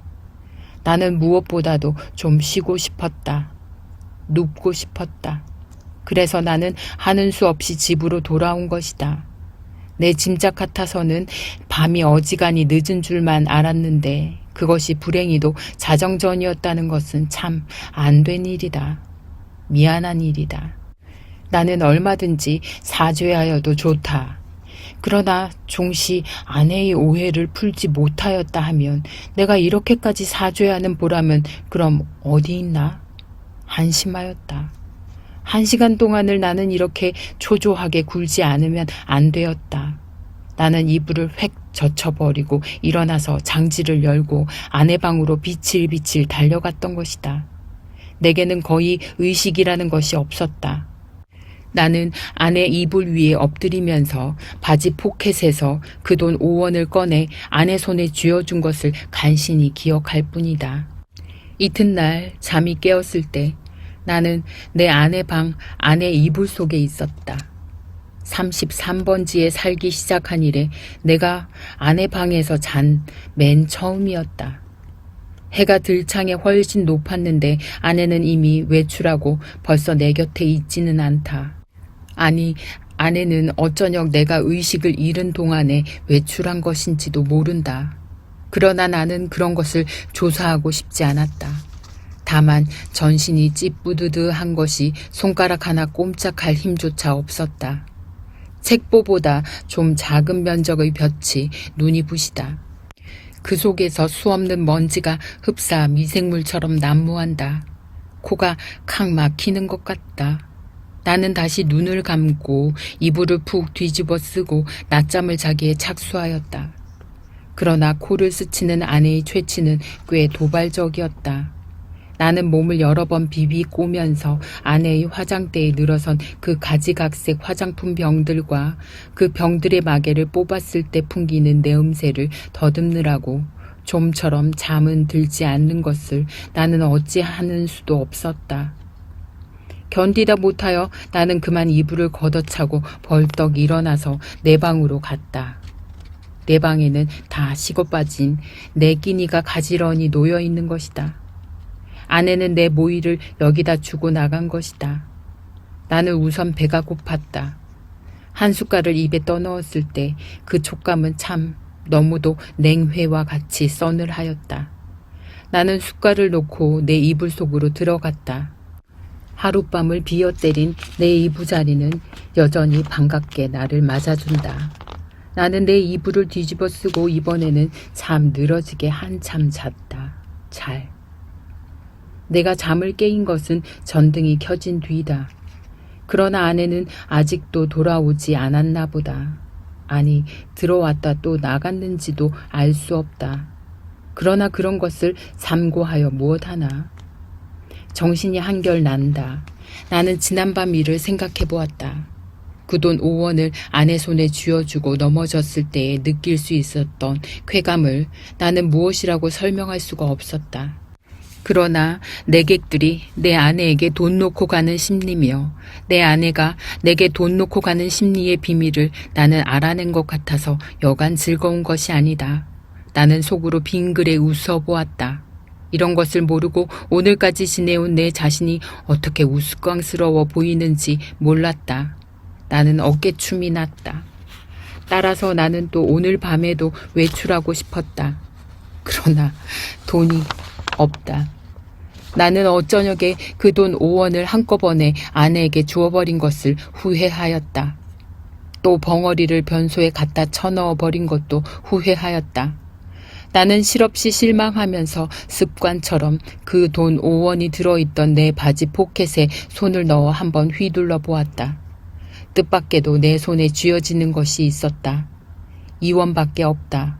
나는 무엇보다도 좀 쉬고 싶었다. 눕고 싶었다. 그래서 나는 하는 수 없이 집으로 돌아온 것이다. 내 짐작 같아서는 밤이 어지간히 늦은 줄만 알았는데 그것이 불행히도 자정 전이었다는 것은 참 안 된 일이다. 미안한 일이다. 나는 얼마든지 사죄하여도 좋다. 그러나 종시 아내의 오해를 풀지 못하였다 하면 내가 이렇게까지 사죄하는 보람은 그럼 어디 있나? 한심하였다. 1시간 동안을 나는 이렇게 초조하게 굴지 않으면 안 되었다. 나는 이불을 획 젖혀버리고 일어나서 장지를 열고 아내 방으로 비칠비칠 달려갔던 것이다. 내게는 거의 의식이라는 것이 없었다. 나는 아내 이불 위에 엎드리면서 바지 포켓에서 그 돈 5원을 꺼내 아내 손에 쥐어준 것을 간신히 기억할 뿐이다. 이튿날 잠이 깨었을 때 나는 내 아내 방 아내 이불 속에 있었다. 33번지에 살기 시작한 이래 내가 아내 방에서 잔 맨 처음이었다. 해가 들창에 훨씬 높았는데 아내는 이미 외출하고 벌써 내 곁에 있지는 않다. 아니, 아내는 어쩌녁 내가 의식을 잃은 동안에 외출한 것인지도 모른다. 그러나 나는 그런 것을 조사하고 싶지 않았다. 다만 전신이 찌뿌드드한 것이 손가락 하나 꼼짝할 힘조차 없었다. 책보보다 좀 작은 면적의 볕이 눈이 부시다. 그 속에서 수없는 먼지가 흡사 미생물처럼 난무한다. 코가 칵 막히는 것 같다. 나는 다시 눈을 감고 이불을 푹 뒤집어 쓰고 낮잠을 자기에 착수하였다. 그러나 코를 스치는 아내의 퇴치는 꽤 도발적이었다. 나는 몸을 여러 번 비비 꼬면서 아내의 화장대에 늘어선 그 가지각색 화장품 병들과 그 병들의 마개를 뽑았을 때 풍기는 내음새를 더듬느라고 좀처럼 잠은 들지 않는 것을 나는 어찌하는 수도 없었다. 견디다 못하여 나는 그만 이불을 걷어차고 벌떡 일어나서 내 방으로 갔다. 내 방에는 다 식어빠진 내 끼니가 가지런히 놓여있는 것이다. 아내는 내 모이를 여기다 주고 나간 것이다. 나는 우선 배가 고팠다. 한 숟갈을 입에 떠넣었을 때 그 촉감은 참 너무도 냉회와 같이 서늘하였다. 나는 숟갈을 놓고 내 이불 속으로 들어갔다. 하룻밤을 비어때린 내 이부자리는 여전히 반갑게 나를 맞아준다. 나는 내 이불을 뒤집어 쓰고 이번에는 잠 늘어지게 한참 잤다. 잘. 내가 잠을 깨인 것은 전등이 켜진 뒤다. 그러나 아내는 아직도 돌아오지 않았나 보다. 아니, 들어왔다 또 나갔는지도 알 수 없다. 그러나 그런 것을 삼고하여 무엇하나. 정신이 한결 난다. 나는 지난밤 일을 생각해 보았다. 그 돈 5원을 아내 손에 쥐어주고 넘어졌을 때에 느낄 수 있었던 쾌감을 나는 무엇이라고 설명할 수가 없었다. 그러나 내객들이 내 아내에게 돈 놓고 가는 심리며 내 아내가 내게 돈 놓고 가는 심리의 비밀을 나는 알아낸 것 같아서 여간 즐거운 것이 아니다. 나는 속으로 빙그레 웃어보았다. 이런 것을 모르고 오늘까지 지내온 내 자신이 어떻게 우스꽝스러워 보이는지 몰랐다. 나는 어깨춤이 났다. 따라서 나는 또 오늘 밤에도 외출하고 싶었다. 그러나 돈이 없다. 나는 어쩌녁에 그 돈 5원을 한꺼번에 아내에게 주어버린 것을 후회하였다. 또 벙어리를 변소에 갖다 쳐넣어버린 것도 후회하였다. 나는 실없이 실망하면서 습관처럼 그 돈 5원이 들어있던 내 바지 포켓에 손을 넣어 한번 휘둘러 보았다. 뜻밖에도 내 손에 쥐어지는 것이 있었다. 2원밖에 없다.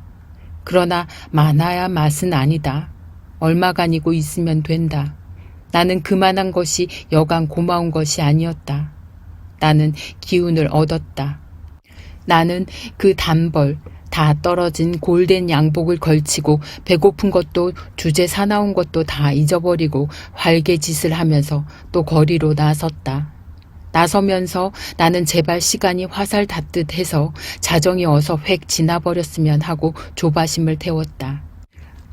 그러나 많아야 맛은 아니다. 얼마간이고 있으면 된다. 나는 그만한 것이 여간 고마운 것이 아니었다. 나는 기운을 얻었다. 나는 그 단벌 다 떨어진 골덴 양복을 걸치고 배고픈 것도 주제 사나운 것도 다 잊어버리고 활개짓을 하면서 또 거리로 나섰다. 나서면서 나는 제발 시간이 화살 닿듯 해서 자정이 어서 획 지나버렸으면 하고 조바심을 태웠다.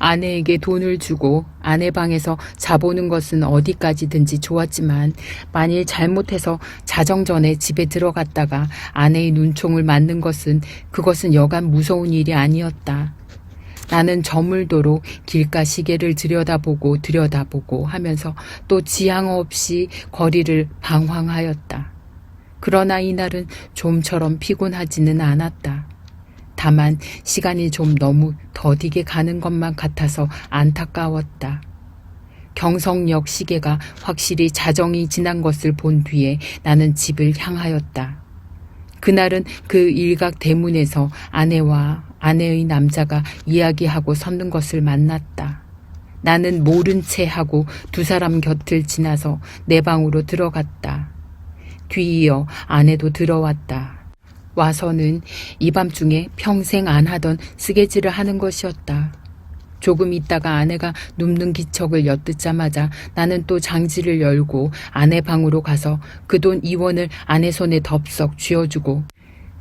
아내에게 돈을 주고 아내 방에서 자보는 것은 어디까지든지 좋았지만 만일 잘못해서 자정 전에 집에 들어갔다가 아내의 눈총을 맞는 것은 그것은 여간 무서운 일이 아니었다. 나는 저물도록 길가 시계를 들여다보고 하면서 또 지향 없이 거리를 방황하였다. 그러나 이날은 좀처럼 피곤하지는 않았다. 다만 시간이 좀 너무 더디게 가는 것만 같아서 안타까웠다. 경성역 시계가 확실히 자정이 지난 것을 본 뒤에 나는 집을 향하였다. 그날은 그 일각 대문에서 아내와 아내의 남자가 이야기하고 섰는 것을 만났다. 나는 모른 채 하고 두 사람 곁을 지나서 내 방으로 들어갔다. 뒤이어 아내도 들어왔다. 와서는 이 밤중에 평생 안 하던 쓰개질을 하는 것이었다. 조금 있다가 아내가 눕는 기척을 엿듣자마자 나는 또 장지를 열고 아내 방으로 가서 그 돈 2원을 아내 손에 덥석 쥐어주고,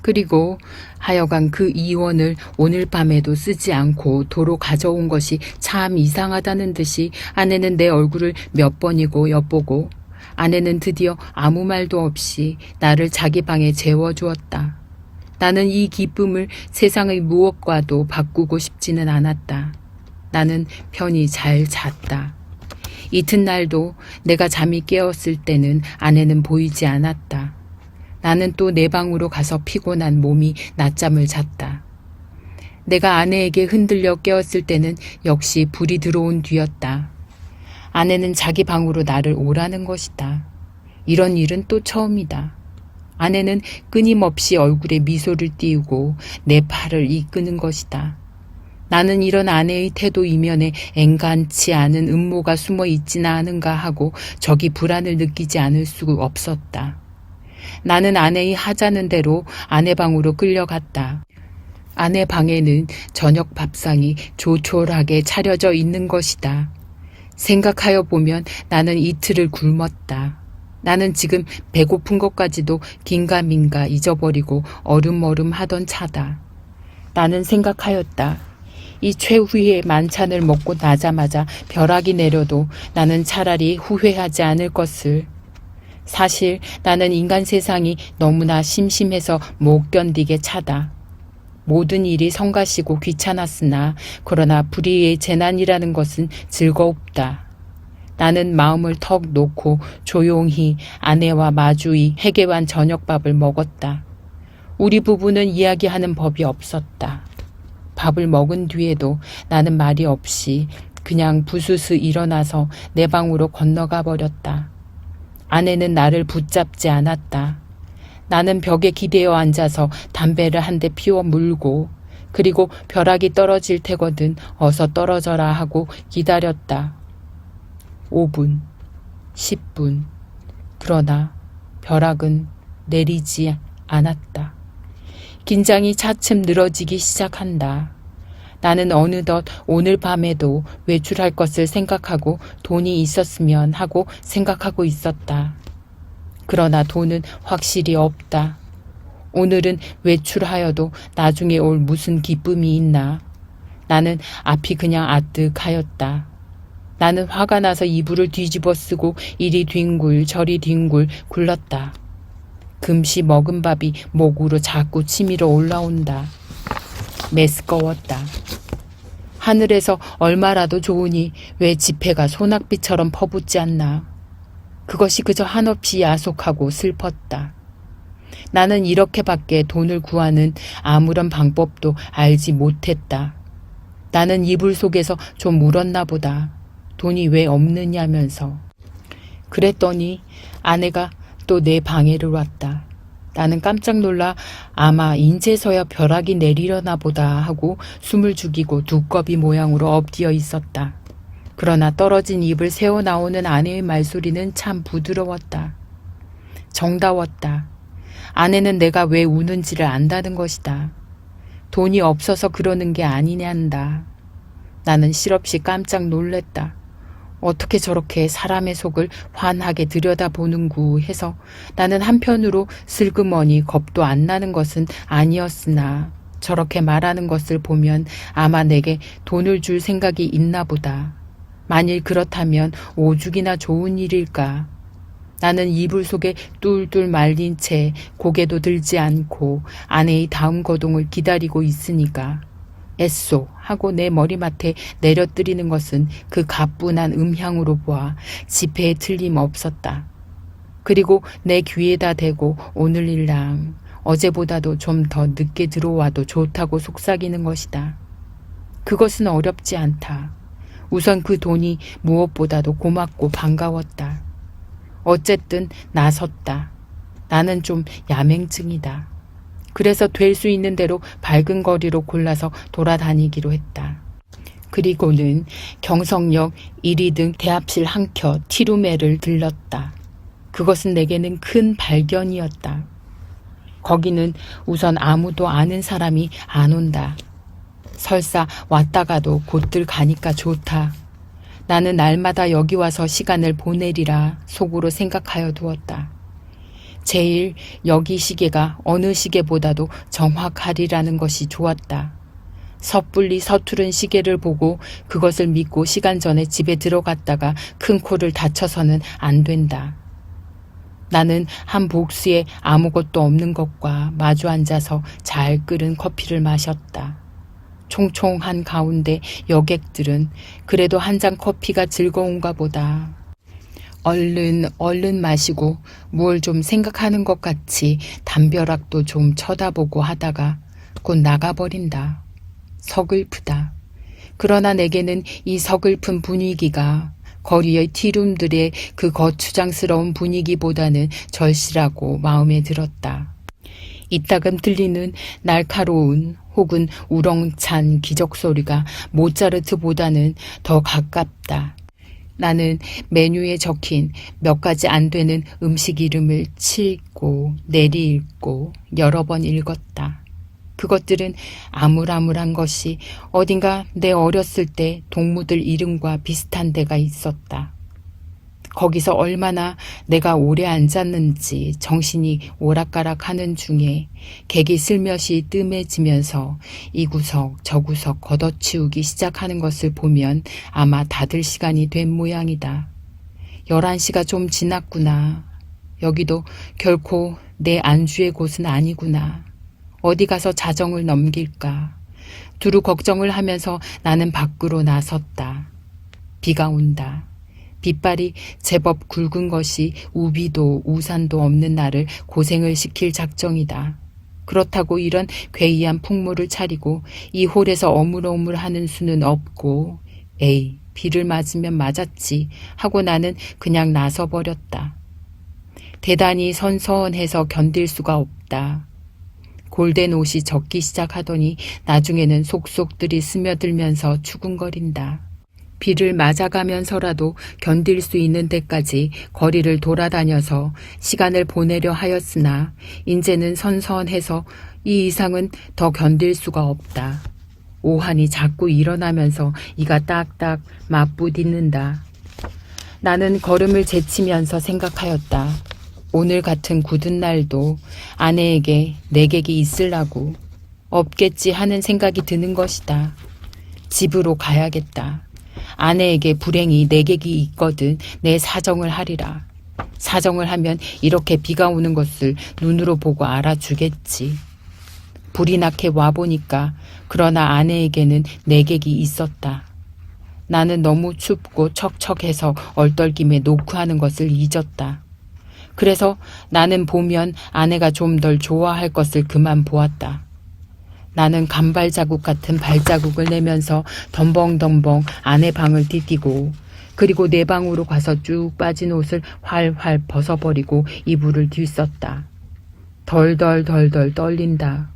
그리고 하여간 그 2원을 오늘 밤에도 쓰지 않고 도로 가져온 것이 참 이상하다는 듯이 아내는 내 얼굴을 몇 번이고 엿보고, 아내는 드디어 아무 말도 없이 나를 자기 방에 재워주었다. 나는 이 기쁨을 세상의 무엇과도 바꾸고 싶지는 않았다. 나는 편히 잘 잤다. 이튿날도 내가 잠이 깨었을 때는 아내는 보이지 않았다. 나는 또 내 방으로 가서 피곤한 몸이 낮잠을 잤다. 내가 아내에게 흔들려 깨었을 때는 역시 불이 들어온 뒤였다. 아내는 자기 방으로 나를 오라는 것이다. 이런 일은 또 처음이다. 아내는 끊임없이 얼굴에 미소를 띄우고 내 팔을 이끄는 것이다. 나는 이런 아내의 태도 이면에 앵간치 않은 음모가 숨어 있지나 않은가 하고 저기 불안을 느끼지 않을 수 없었다. 나는 아내의 하자는 대로 아내 방으로 끌려갔다. 아내 방에는 저녁 밥상이 조촐하게 차려져 있는 것이다. 생각하여 보면 나는 이틀을 굶었다. 나는 지금 배고픈 것까지도 긴가민가 잊어버리고 어름어름 하던 차다. 나는 생각하였다. 이 최후의 만찬을 먹고 나자마자 벼락이 내려도 나는 차라리 후회하지 않을 것을. 사실 나는 인간 세상이 너무나 심심해서 못 견디게 차다. 모든 일이 성가시고 귀찮았으나 그러나 불의의 재난이라는 것은 즐겁다. 나는 마음을 턱 놓고 조용히 아내와 마주이 해계한 저녁밥을 먹었다. 우리 부부는 이야기하는 법이 없었다. 밥을 먹은 뒤에도 나는 말이 없이 그냥 부스스 일어나서 내 방으로 건너가 버렸다. 아내는 나를 붙잡지 않았다. 나는 벽에 기대어 앉아서 담배를 한 대 피워 물고, 그리고 벼락이 떨어질 테거든 어서 떨어져라 하고 기다렸다. 5분, 10분. 그러나 벼락은 내리지 않았다. 긴장이 차츰 늘어지기 시작한다. 나는 어느덧 오늘 밤에도 외출할 것을 생각하고 돈이 있었으면 하고 생각하고 있었다. 그러나 돈은 확실히 없다. 오늘은 외출하여도 나중에 올 무슨 기쁨이 있나. 나는 앞이 그냥 아뜩하였다. 나는 화가 나서 이불을 뒤집어 쓰고 이리 뒹굴 저리 뒹굴 굴렀다. 금시 먹은 밥이 목으로 자꾸 치밀어 올라온다. 메스꺼웠다. 하늘에서 얼마라도 좋으니 왜 지폐가 소낙비처럼 퍼붓지 않나. 그것이 그저 한없이 야속하고 슬펐다. 나는 이렇게밖에 돈을 구하는 아무런 방법도 알지 못했다. 나는 이불 속에서 좀 울었나 보다. 돈이 왜 없느냐면서. 그랬더니 아내가 또 내 방에를 왔다. 나는 깜짝 놀라 아마 인제서야 벼락이 내리려나 보다 하고 숨을 죽이고 두꺼비 모양으로 엎드려 있었다. 그러나 떨어진 입을 새어 나오는 아내의 말소리는 참 부드러웠다. 정다웠다. 아내는 내가 왜 우는지를 안다는 것이다. 돈이 없어서 그러는 게 아니냐한다. 나는 실없이 깜짝 놀랬다. 어떻게 저렇게 사람의 속을 환하게 들여다보는구 해서 나는 한편으로 슬그머니 겁도 안 나는 것은 아니었으나 저렇게 말하는 것을 보면 아마 내게 돈을 줄 생각이 있나 보다. 만일 그렇다면 오죽이나 좋은 일일까. 나는 이불 속에 뚫뚫 말린 채 고개도 들지 않고 아내의 다음 거동을 기다리고 있으니까 애쏘 하고 내 머리맡에 내려뜨리는 것은 그 가뿐한 음향으로 보아 지폐에 틀림없었다. 그리고 내 귀에다 대고 오늘일랑 어제보다도 좀 더 늦게 들어와도 좋다고 속삭이는 것이다. 그것은 어렵지 않다. 우선 그 돈이 무엇보다도 고맙고 반가웠다. 어쨌든 나섰다. 나는 좀 야맹증이다. 그래서 될 수 있는 대로 밝은 거리로 골라서 돌아다니기로 했다. 그리고는 경성역 1위등 대합실 한 켜 티루메를 들렀다. 그것은 내게는 큰 발견이었다. 거기는 우선 아무도 아는 사람이 안 온다. 설사 왔다가도 곧들 가니까 좋다. 나는 날마다 여기 와서 시간을 보내리라 속으로 생각하여 두었다. 제일 여기 시계가 어느 시계보다도 정확하리라는 것이 좋았다. 섣불리 서투른 시계를 보고 그것을 믿고 시간 전에 집에 들어갔다가 큰 코를 다쳐서는 안 된다. 나는 한 복수에 아무것도 없는 것과 마주 앉아서 잘 끓은 커피를 마셨다. 총총한 가운데 여객들은 그래도 한 잔 커피가 즐거운가 보다. 얼른 마시고 뭘 좀 생각하는 것 같이 담벼락도 좀 쳐다보고 하다가 곧 나가버린다. 서글프다. 그러나 내게는 이 서글픈 분위기가 거리의 티룸들의 그 거추장스러운 분위기보다는 절실하고 마음에 들었다. 이따금 들리는 날카로운 혹은 우렁찬 기적소리가 모차르트보다는 더 가깝다. 나는 메뉴에 적힌 몇 가지 안 되는 음식 이름을 치읽고 내리읽고 여러 번 읽었다. 그것들은 아물아물한 것이 어딘가 내 어렸을 때 동무들 이름과 비슷한 데가 있었다. 거기서 얼마나 내가 오래 앉았는지 정신이 오락가락하는 중에 객이 슬며시 뜸해지면서 이 구석 저 구석 걷어치우기 시작하는 것을 보면 아마 닫을 시간이 된 모양이다. 11시가 좀 지났구나. 여기도 결코 내 안주의 곳은 아니구나. 어디 가서 자정을 넘길까. 두루 걱정을 하면서 나는 밖으로 나섰다. 비가 온다. 빗발이 제법 굵은 것이 우비도 우산도 없는 나를 고생을 시킬 작정이다. 그렇다고 이런 괴이한 풍물을 차리고 이 홀에서 어물어물하는 수는 없고 에이 비를 맞으면 맞았지 하고 나는 그냥 나서버렸다. 대단히 선선해서 견딜 수가 없다. 골덴 옷이 젖기 시작하더니 나중에는 속속들이 스며들면서 추근거린다. 비를 맞아가면서라도 견딜 수 있는 데까지 거리를 돌아다녀서 시간을 보내려 하였으나 인제는 선선해서 이 이상은 더 견딜 수가 없다. 오한이 자꾸 일어나면서 이가 딱딱 맞부딪는다. 나는 걸음을 제치면서 생각하였다. 오늘 같은 굳은 날도 아내에게 내객이 있으려고 없겠지 하는 생각이 드는 것이다. 집으로 가야겠다. 아내에게 불행히 내객이 있거든 내 사정을 하리라. 사정을 하면 이렇게 비가 오는 것을 눈으로 보고 알아주겠지. 불이 나게 와보니까 그러나 아내에게는 내객이 있었다. 나는 너무 춥고 척척해서 얼떨김에 노크하는 것을 잊었다. 그래서 나는 보면 아내가 좀 덜 좋아할 것을 그만 보았다. 나는 간발자국 같은 발자국을 내면서 덤벙덤벙 아내 방을 디디고 그리고 내 방으로 가서 쭉 빠진 옷을 활활 벗어버리고 이불을 뒤썼다. 덜덜덜덜 떨린다.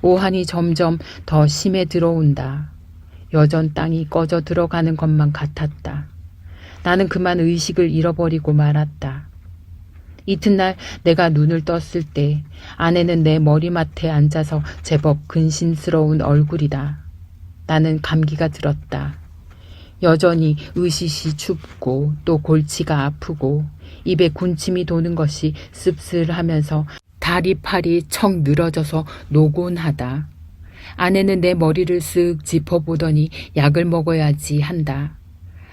오한이 점점 더 심해 들어온다. 여전 땅이 꺼져 들어가는 것만 같았다. 나는 그만 의식을 잃어버리고 말았다. 이튿날 내가 눈을 떴을 때 아내는 내 머리맡에 앉아서 제법 근심스러운 얼굴이다. 나는 감기가 들었다. 여전히 으시시 춥고 또 골치가 아프고 입에 군침이 도는 것이 씁쓸하면서 다리팔이 척 늘어져서 노곤하다. 아내는 내 머리를 쓱 짚어보더니 약을 먹어야지 한다.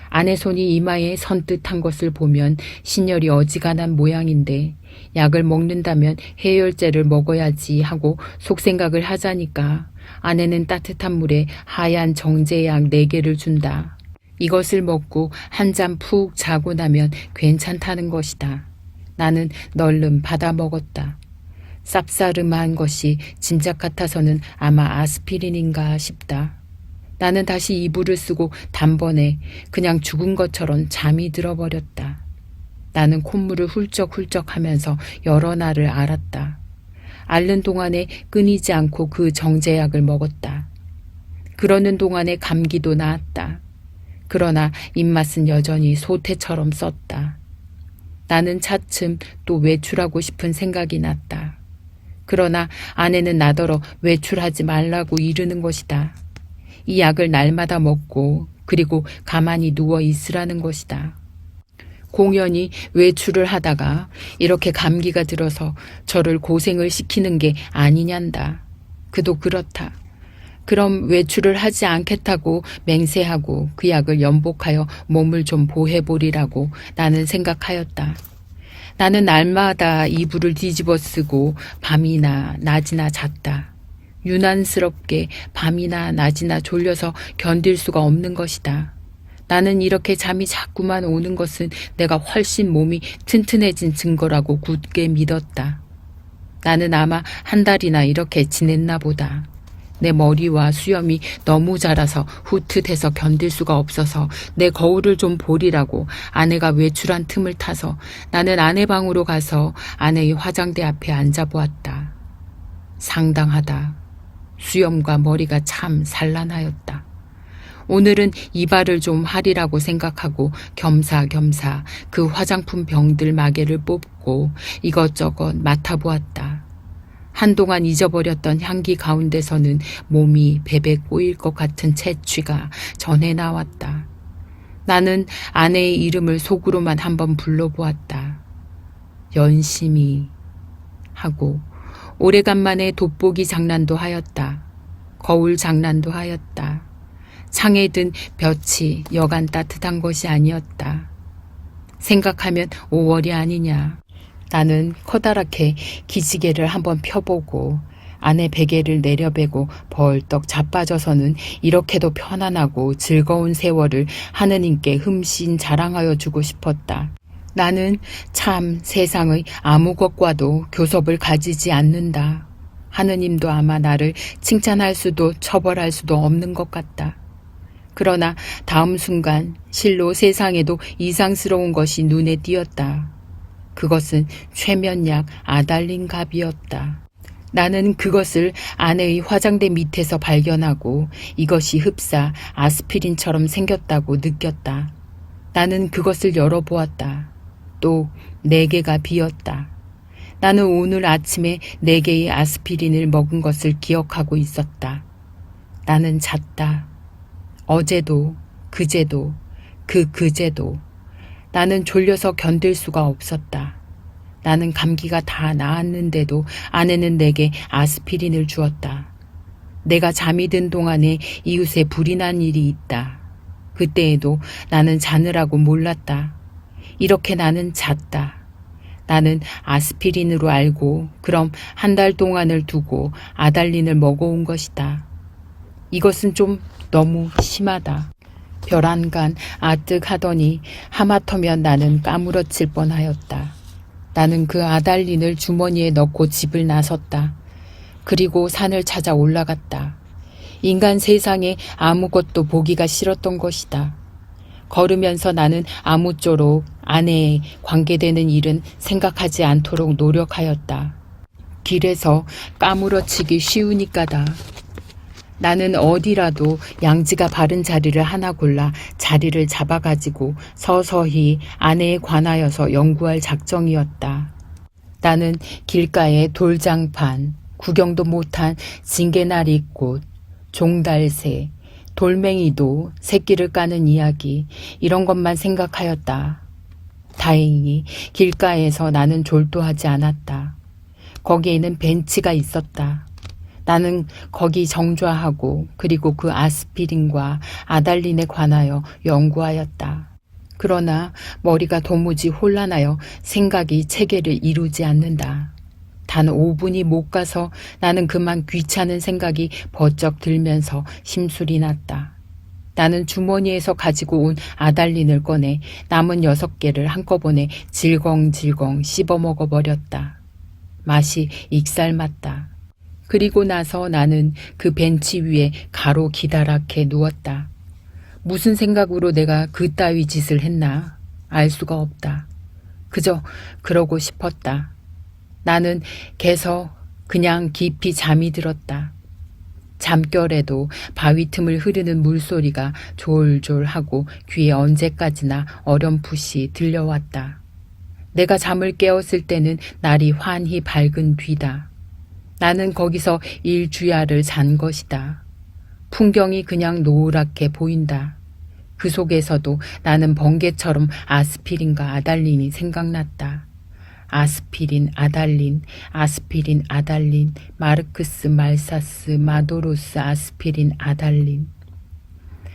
아내 손이 이마에 선뜻한 것을 보면 신혈이 어지간한 모양인데 약을 먹는다면 해열제를 먹어야지 하고 속생각을 하자니까 아내는 따뜻한 물에 하얀 정제약 4개를 준다. 이것을 먹고 한 잠 푹 자고 나면 괜찮다는 것이다. 나는 널름 받아 먹었다. 쌉싸름한 것이 짐작 같아서는 아마 아스피린인가 싶다. 나는 다시 이불을 쓰고 단번에 그냥 죽은 것처럼 잠이 들어버렸다. 나는 콧물을 훌쩍훌쩍 하면서 여러 날을 앓았다. 앓는 동안에 끊이지 않고 그 정제약을 먹었다. 그러는 동안에 감기도 나았다. 그러나 입맛은 여전히 소태처럼 썼다. 나는 차츰 또 외출하고 싶은 생각이 났다. 그러나 아내는 나더러 외출하지 말라고 이르는 것이다. 이 약을 날마다 먹고 그리고 가만히 누워 있으라는 것이다. 공연히 외출을 하다가 이렇게 감기가 들어서 저를 고생을 시키는 게 아니냔다. 그도 그렇다. 그럼 외출을 하지 않겠다고 맹세하고 그 약을 연복하여 몸을 좀 보해보리라고 나는 생각하였다. 나는 날마다 이불을 뒤집어 쓰고 밤이나 낮이나 잤다. 유난스럽게 밤이나 낮이나 졸려서 견딜 수가 없는 것이다. 나는 이렇게 잠이 자꾸만 오는 것은 내가 훨씬 몸이 튼튼해진 증거라고 굳게 믿었다. 나는 아마 한 달이나 이렇게 지냈나 보다. 내 머리와 수염이 너무 자라서 후틉해서 견딜 수가 없어서 내 거울을 좀 보리라고 아내가 외출한 틈을 타서 나는 아내 방으로 가서 아내의 화장대 앞에 앉아보았다. 상당하다. 수염과 머리가 참 산란하였다. 오늘은 이발을 좀 하리라고 생각하고 겸사겸사 그 화장품 병들 마개를 뽑고 이것저것 맡아보았다. 한동안 잊어버렸던 향기 가운데서는 몸이 베베 꼬일 것 같은 채취가 전해 나왔다. 나는 아내의 이름을 속으로만 한번 불러보았다. 연심이 하고 오래간만에 돋보기 장난도 하였다. 거울 장난도 하였다. 창에 든 볕이 여간 따뜻한 것이 아니었다. 생각하면 5월이 아니냐. 나는 커다랗게 기지개를 한번 펴보고 아내 베개를 내려베고 벌떡 자빠져서는 이렇게도 편안하고 즐거운 세월을 하느님께 흠씬 자랑하여 주고 싶었다. 나는 참 세상의 아무 것과도 교섭을 가지지 않는다. 하느님도 아마 나를 칭찬할 수도 처벌할 수도 없는 것 같다. 그러나 다음 순간 실로 세상에도 이상스러운 것이 눈에 띄었다. 그것은 최면약 아달린갑이었다. 나는 그것을 아내의 화장대 밑에서 발견하고 이것이 흡사 아스피린처럼 생겼다고 느꼈다. 나는 그것을 열어보았다. 또 4개가 비었다. 나는 오늘 아침에 4개의 아스피린을 먹은 것을 기억하고 있었다. 나는 잤다. 어제도, 그제도, 그제도. 나는 졸려서 견딜 수가 없었다. 나는 감기가 다 나았는데도 아내는 내게 아스피린을 주었다. 내가 잠이 든 동안에 이웃에 불이 난 일이 있다. 그때에도 나는 자느라고 몰랐다. 이렇게 나는 잤다. 나는 아스피린으로 알고 그럼 한 달 동안을 두고 아달린을 먹어온 것이다. 이것은 좀 너무 심하다. 별안간 아뜩하더니 하마터면 나는 까무러칠 뻔하였다. 나는 그 아달린을 주머니에 넣고 집을 나섰다. 그리고 산을 찾아 올라갔다. 인간 세상에 아무것도 보기가 싫었던 것이다. 걸으면서 나는 아무쪼록 아내에 관계되는 일은 생각하지 않도록 노력하였다. 길에서 까무러치기 쉬우니까다. 나는 어디라도 양지가 바른 자리를 하나 골라 자리를 잡아가지고 서서히 아내에 관하여서 연구할 작정이었다. 나는 길가에 돌장판, 구경도 못한 징개나리꽃, 종달새, 돌멩이도 새끼를 까는 이야기 이런 것만 생각하였다. 다행히 길가에서 나는 졸도하지 않았다. 거기에는 벤치가 있었다. 나는 거기 정좌하고 그리고 그 아스피린과 아달린에 관하여 연구하였다. 그러나 머리가 도무지 혼란하여 생각이 체계를 이루지 않는다. 단 5분이 못 가서 나는 그만 귀찮은 생각이 버쩍 들면서 심술이 났다. 나는 주머니에서 가지고 온 아달린을 꺼내 남은 6개를 한꺼번에 질겅질겅 씹어 먹어버렸다. 맛이 익살맞다. 그리고 나서 나는 그 벤치 위에 가로 기다랗게 누웠다. 무슨 생각으로 내가 그따위 짓을 했나? 알 수가 없다. 그저 그러고 싶었다. 나는 개서 그냥 깊이 잠이 들었다. 잠결에도 바위 틈을 흐르는 물소리가 졸졸하고 귀에 언제까지나 어렴풋이 들려왔다. 내가 잠을 깨었을 때는 날이 환히 밝은 뒤다. 나는 거기서 일주야를 잔 것이다. 풍경이 그냥 노랗게 보인다. 그 속에서도 나는 번개처럼 아스피린과 아달린이 생각났다. 아스피린, 아달린, 아스피린, 아달린, 마르크스, 말사스, 마도로스, 아스피린, 아달린.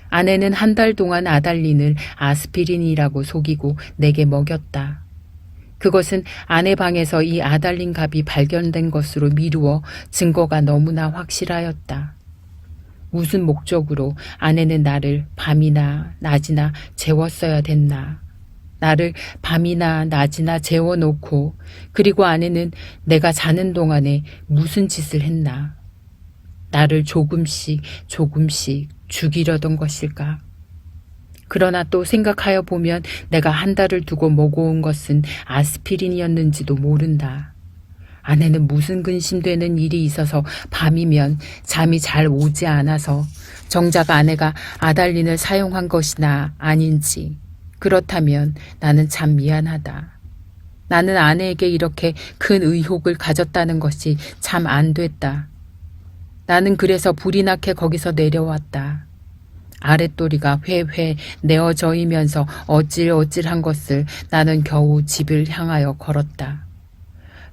아내는 한 달 동안 아달린을 아스피린이라고 속이고 내게 먹였다. 그것은 아내 방에서 이 아달린 갑이 발견된 것으로 미루어 증거가 너무나 확실하였다. 무슨 목적으로 아내는 나를 밤이나 낮이나 재웠어야 됐나. 나를 밤이나 낮이나 재워놓고 그리고 아내는 내가 자는 동안에 무슨 짓을 했나. 나를 조금씩 죽이려던 것일까. 그러나 또 생각하여 보면 내가 한 달을 두고 먹어온 것은 아스피린이었는지도 모른다. 아내는 무슨 근심되는 일이 있어서 밤이면 잠이 잘 오지 않아서 정작 아내가 아달린을 사용한 것이나 아닌지. 그렇다면 나는 참 미안하다. 나는 아내에게 이렇게 큰 의혹을 가졌다는 것이 참 안 됐다. 나는 그래서 불이 나게 거기서 내려왔다. 아랫도리가 회회 내어져이면서 어찔어찔한 것을 나는 겨우 집을 향하여 걸었다.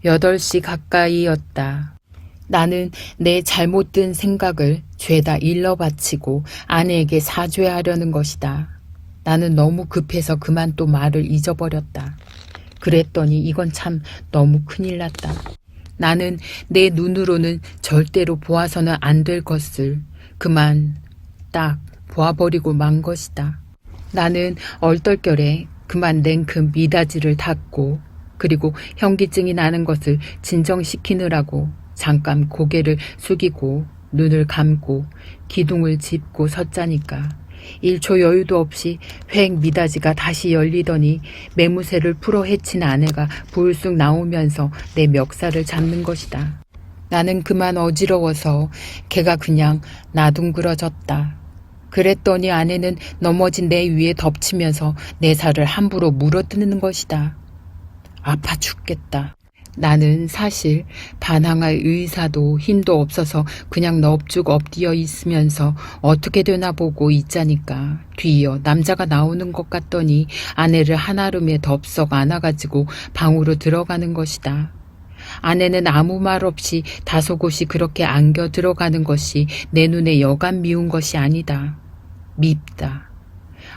8시 가까이였다. 나는 내 잘못된 생각을 죄다 일러바치고 아내에게 사죄하려는 것이다. 나는 너무 급해서 그만 또 말을 잊어버렸다. 그랬더니 이건 참 너무 큰일 났다. 나는 내 눈으로는 절대로 보아서는 안 될 것을 그만 딱 보아버리고 만 것이다. 나는 얼떨결에 그만 냉큼 미닫이를 닫고 그리고 현기증이 나는 것을 진정시키느라고 잠깐 고개를 숙이고 눈을 감고 기둥을 짚고 섰자니까 1초 여유도 없이 획 미닫이가 다시 열리더니 매무새를 풀어 헤친 아내가 불쑥 나오면서 내 멱살을 잡는 것이다. 나는 그만 어지러워서 걔가 그냥 나둥그러졌다. 그랬더니 아내는 넘어진 내 위에 덮치면서 내 살을 함부로 물어뜯는 것이다. 아파 죽겠다. 나는 사실 반항할 의사도 힘도 없어서 그냥 넙죽 엎드려 있으면서 어떻게 되나 보고 있자니까 뒤이어 남자가 나오는 것 같더니 아내를 한아름에 덥석 안아가지고 방으로 들어가는 것이다. 아내는 아무 말 없이 다소곳이 그렇게 안겨 들어가는 것이 내 눈에 여간 미운 것이 아니다. 밉다.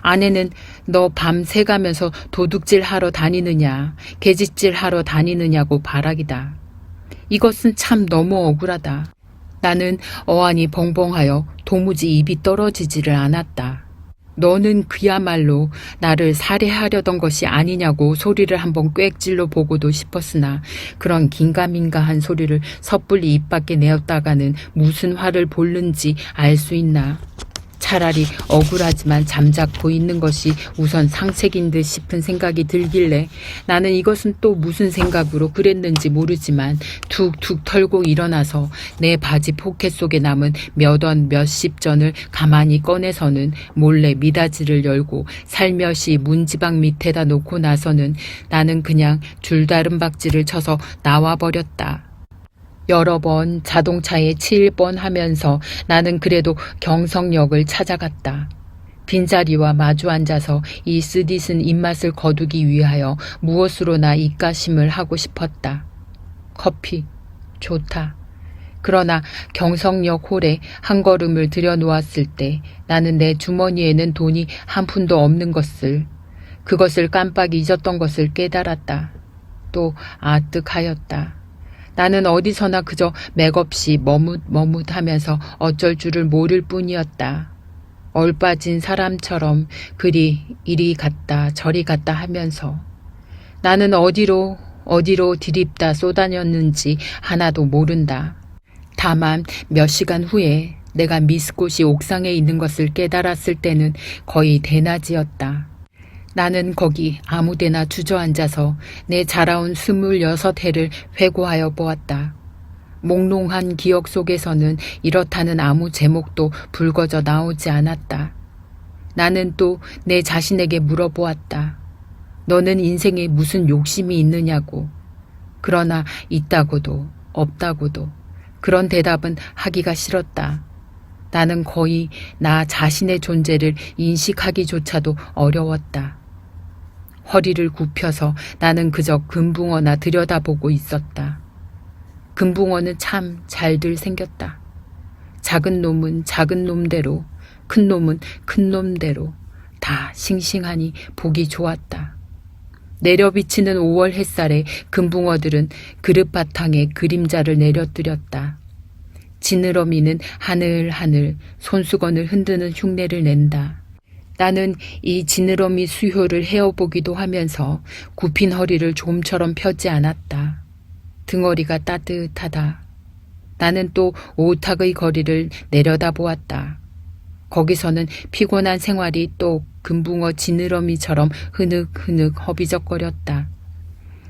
아내는 너 밤새 가면서 도둑질 하러 다니느냐, 계집질 하러 다니느냐고 바락이다. 이것은 참 너무 억울하다. 나는 어안이 벙벙하여 도무지 입이 떨어지지를 않았다. 너는 그야말로 나를 살해하려던 것이 아니냐고 소리를 한번 꽥질러 보고도 싶었으나 그런 긴가민가한 소리를 섣불리 입 밖에 내었다가는 무슨 화를 볼는지 알 수 있나. 차라리 억울하지만 잠자코 있는 것이 우선 상책인 듯 싶은 생각이 들길래 나는 이것은 또 무슨 생각으로 그랬는지 모르지만 툭툭 털고 일어나서 내 바지 포켓 속에 남은 몇 원 몇십 전을 가만히 꺼내서는 몰래 미닫이를 열고 살며시 문지방 밑에다 놓고 나서는 나는 그냥 줄다름박질을 쳐서 나와버렸다. 여러 번 자동차에 치일 뻔하면서 나는 그래도 경성역을 찾아갔다. 빈자리와 마주 앉아서 이 쓰디쓴 입맛을 거두기 위하여 무엇으로나 입가심을 하고 싶었다. 커피, 좋다. 그러나 경성역 홀에 한 걸음을 들여놓았을 때 나는 내 주머니에는 돈이 한 푼도 없는 것을, 그것을 깜빡 잊었던 것을 깨달았다. 또 아뜩하였다. 나는 어디서나 그저 맥없이 머뭇머뭇하면서 어쩔 줄을 모를 뿐이었다. 얼빠진 사람처럼 그리 이리 갔다 저리 갔다 하면서 나는 어디로 디립다 쏘다녔는지 하나도 모른다. 다만 몇 시간 후에 내가 미스꽃이 옥상에 있는 것을 깨달았을 때는 거의 대낮이었다. 나는 거기 아무데나 주저앉아서 내 자라온 26해를 회고하여 보았다. 몽롱한 기억 속에서는 이렇다는 아무 제목도 불거져 나오지 않았다. 나는 또 내 자신에게 물어보았다. 너는 인생에 무슨 욕심이 있느냐고. 그러나 있다고도 없다고도 그런 대답은 하기가 싫었다. 나는 거의 나 자신의 존재를 인식하기조차도 어려웠다. 허리를 굽혀서 나는 그저 금붕어나 들여다보고 있었다. 금붕어는 참 잘들 생겼다. 작은 놈은 작은 놈대로, 큰 놈은 큰 놈대로 다 싱싱하니 보기 좋았다. 내려비치는 5월 햇살에 금붕어들은 그릇 바탕에 그림자를 내려뜨렸다. 지느러미는 하늘하늘 손수건을 흔드는 흉내를 낸다. 나는 이 지느러미 수효를 헤어보기도 하면서 굽힌 허리를 좀처럼 펴지 않았다. 등허리가 따뜻하다. 나는 또 오탁의 거리를 내려다보았다. 거기서는 피곤한 생활이 또 금붕어 지느러미처럼 흐느흐느 허비적거렸다.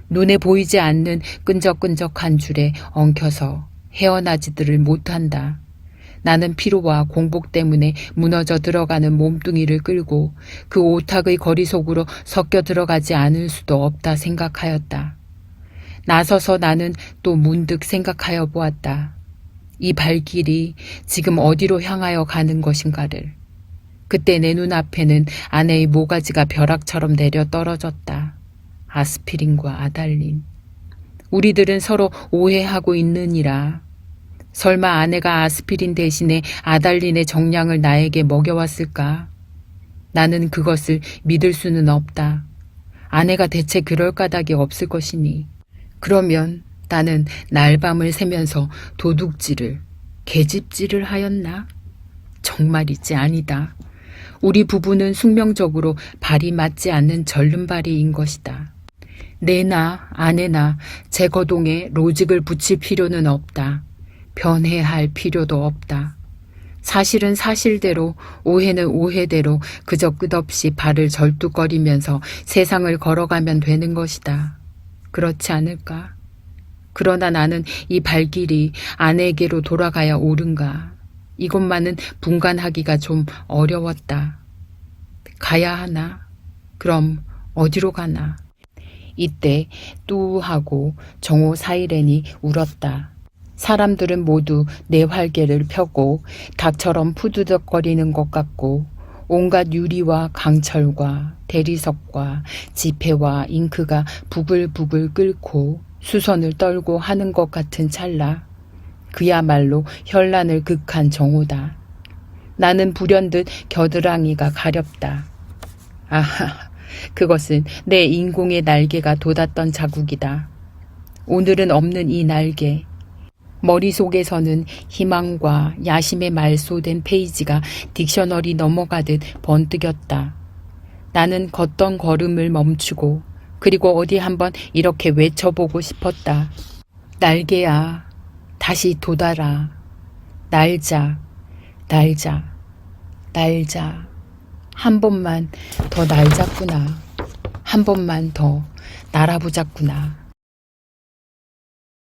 눈에 보이지 않는 끈적끈적한 줄에 엉켜서 헤어나지들을 못한다. 나는 피로와 공복 때문에 무너져 들어가는 몸뚱이를 끌고 그 오탁의 거리 속으로 섞여 들어가지 않을 수도 없다 생각하였다. 나서서 나는 또 문득 생각하여 보았다. 이 발길이 지금 어디로 향하여 가는 것인가를. 그때 내 눈앞에는 아내의 모가지가 벼락처럼 내려 떨어졌다. 아스피린과 아달린. 우리들은 서로 오해하고 있느니라. 설마 아내가 아스피린 대신에 아달린의 정량을 나에게 먹여왔을까? 나는 그것을 믿을 수는 없다. 아내가 대체 그럴 까닭이 없을 것이니. 그러면 나는 날밤을 새면서 도둑질을, 계집질을 하였나? 정말이지 아니다. 우리 부부는 숙명적으로 발이 맞지 않는 절름발이인 것이다. 내나 아내나 제 거동에 로직을 붙일 필요는 없다. 변해할 필요도 없다. 사실은 사실대로, 오해는 오해대로 그저 끝없이 발을 절뚝거리면서 세상을 걸어가면 되는 것이다. 그렇지 않을까? 그러나 나는 이 발길이 아내에게로 돌아가야 옳은가? 이것만은 분간하기가 좀 어려웠다. 가야 하나? 그럼 어디로 가나? 이때 뚜하고 정호 사이렌이 울었다. 사람들은 모두 내 활개를 펴고 닭처럼 푸드덕거리는 것 같고 온갖 유리와 강철과 대리석과 지폐와 잉크가 부글부글 끓고 수선을 떨고 하는 것 같은 찰나 그야말로 현란을 극한 정오다. 나는 불현듯 겨드랑이가 가렵다. 아하, 그것은 내 인공의 날개가 돋았던 자국이다. 오늘은 없는 이 날개. 머릿속에서는 희망과 야심에 말소된 페이지가 딕셔너리 넘어가듯 번뜩였다. 나는 걷던 걸음을 멈추고 그리고 어디 한번 이렇게 외쳐보고 싶었다. 날개야, 다시 돋아라. 날자, 날자, 날자. 한 번만 더 날자꾸나. 한 번만 더 날아보자꾸나.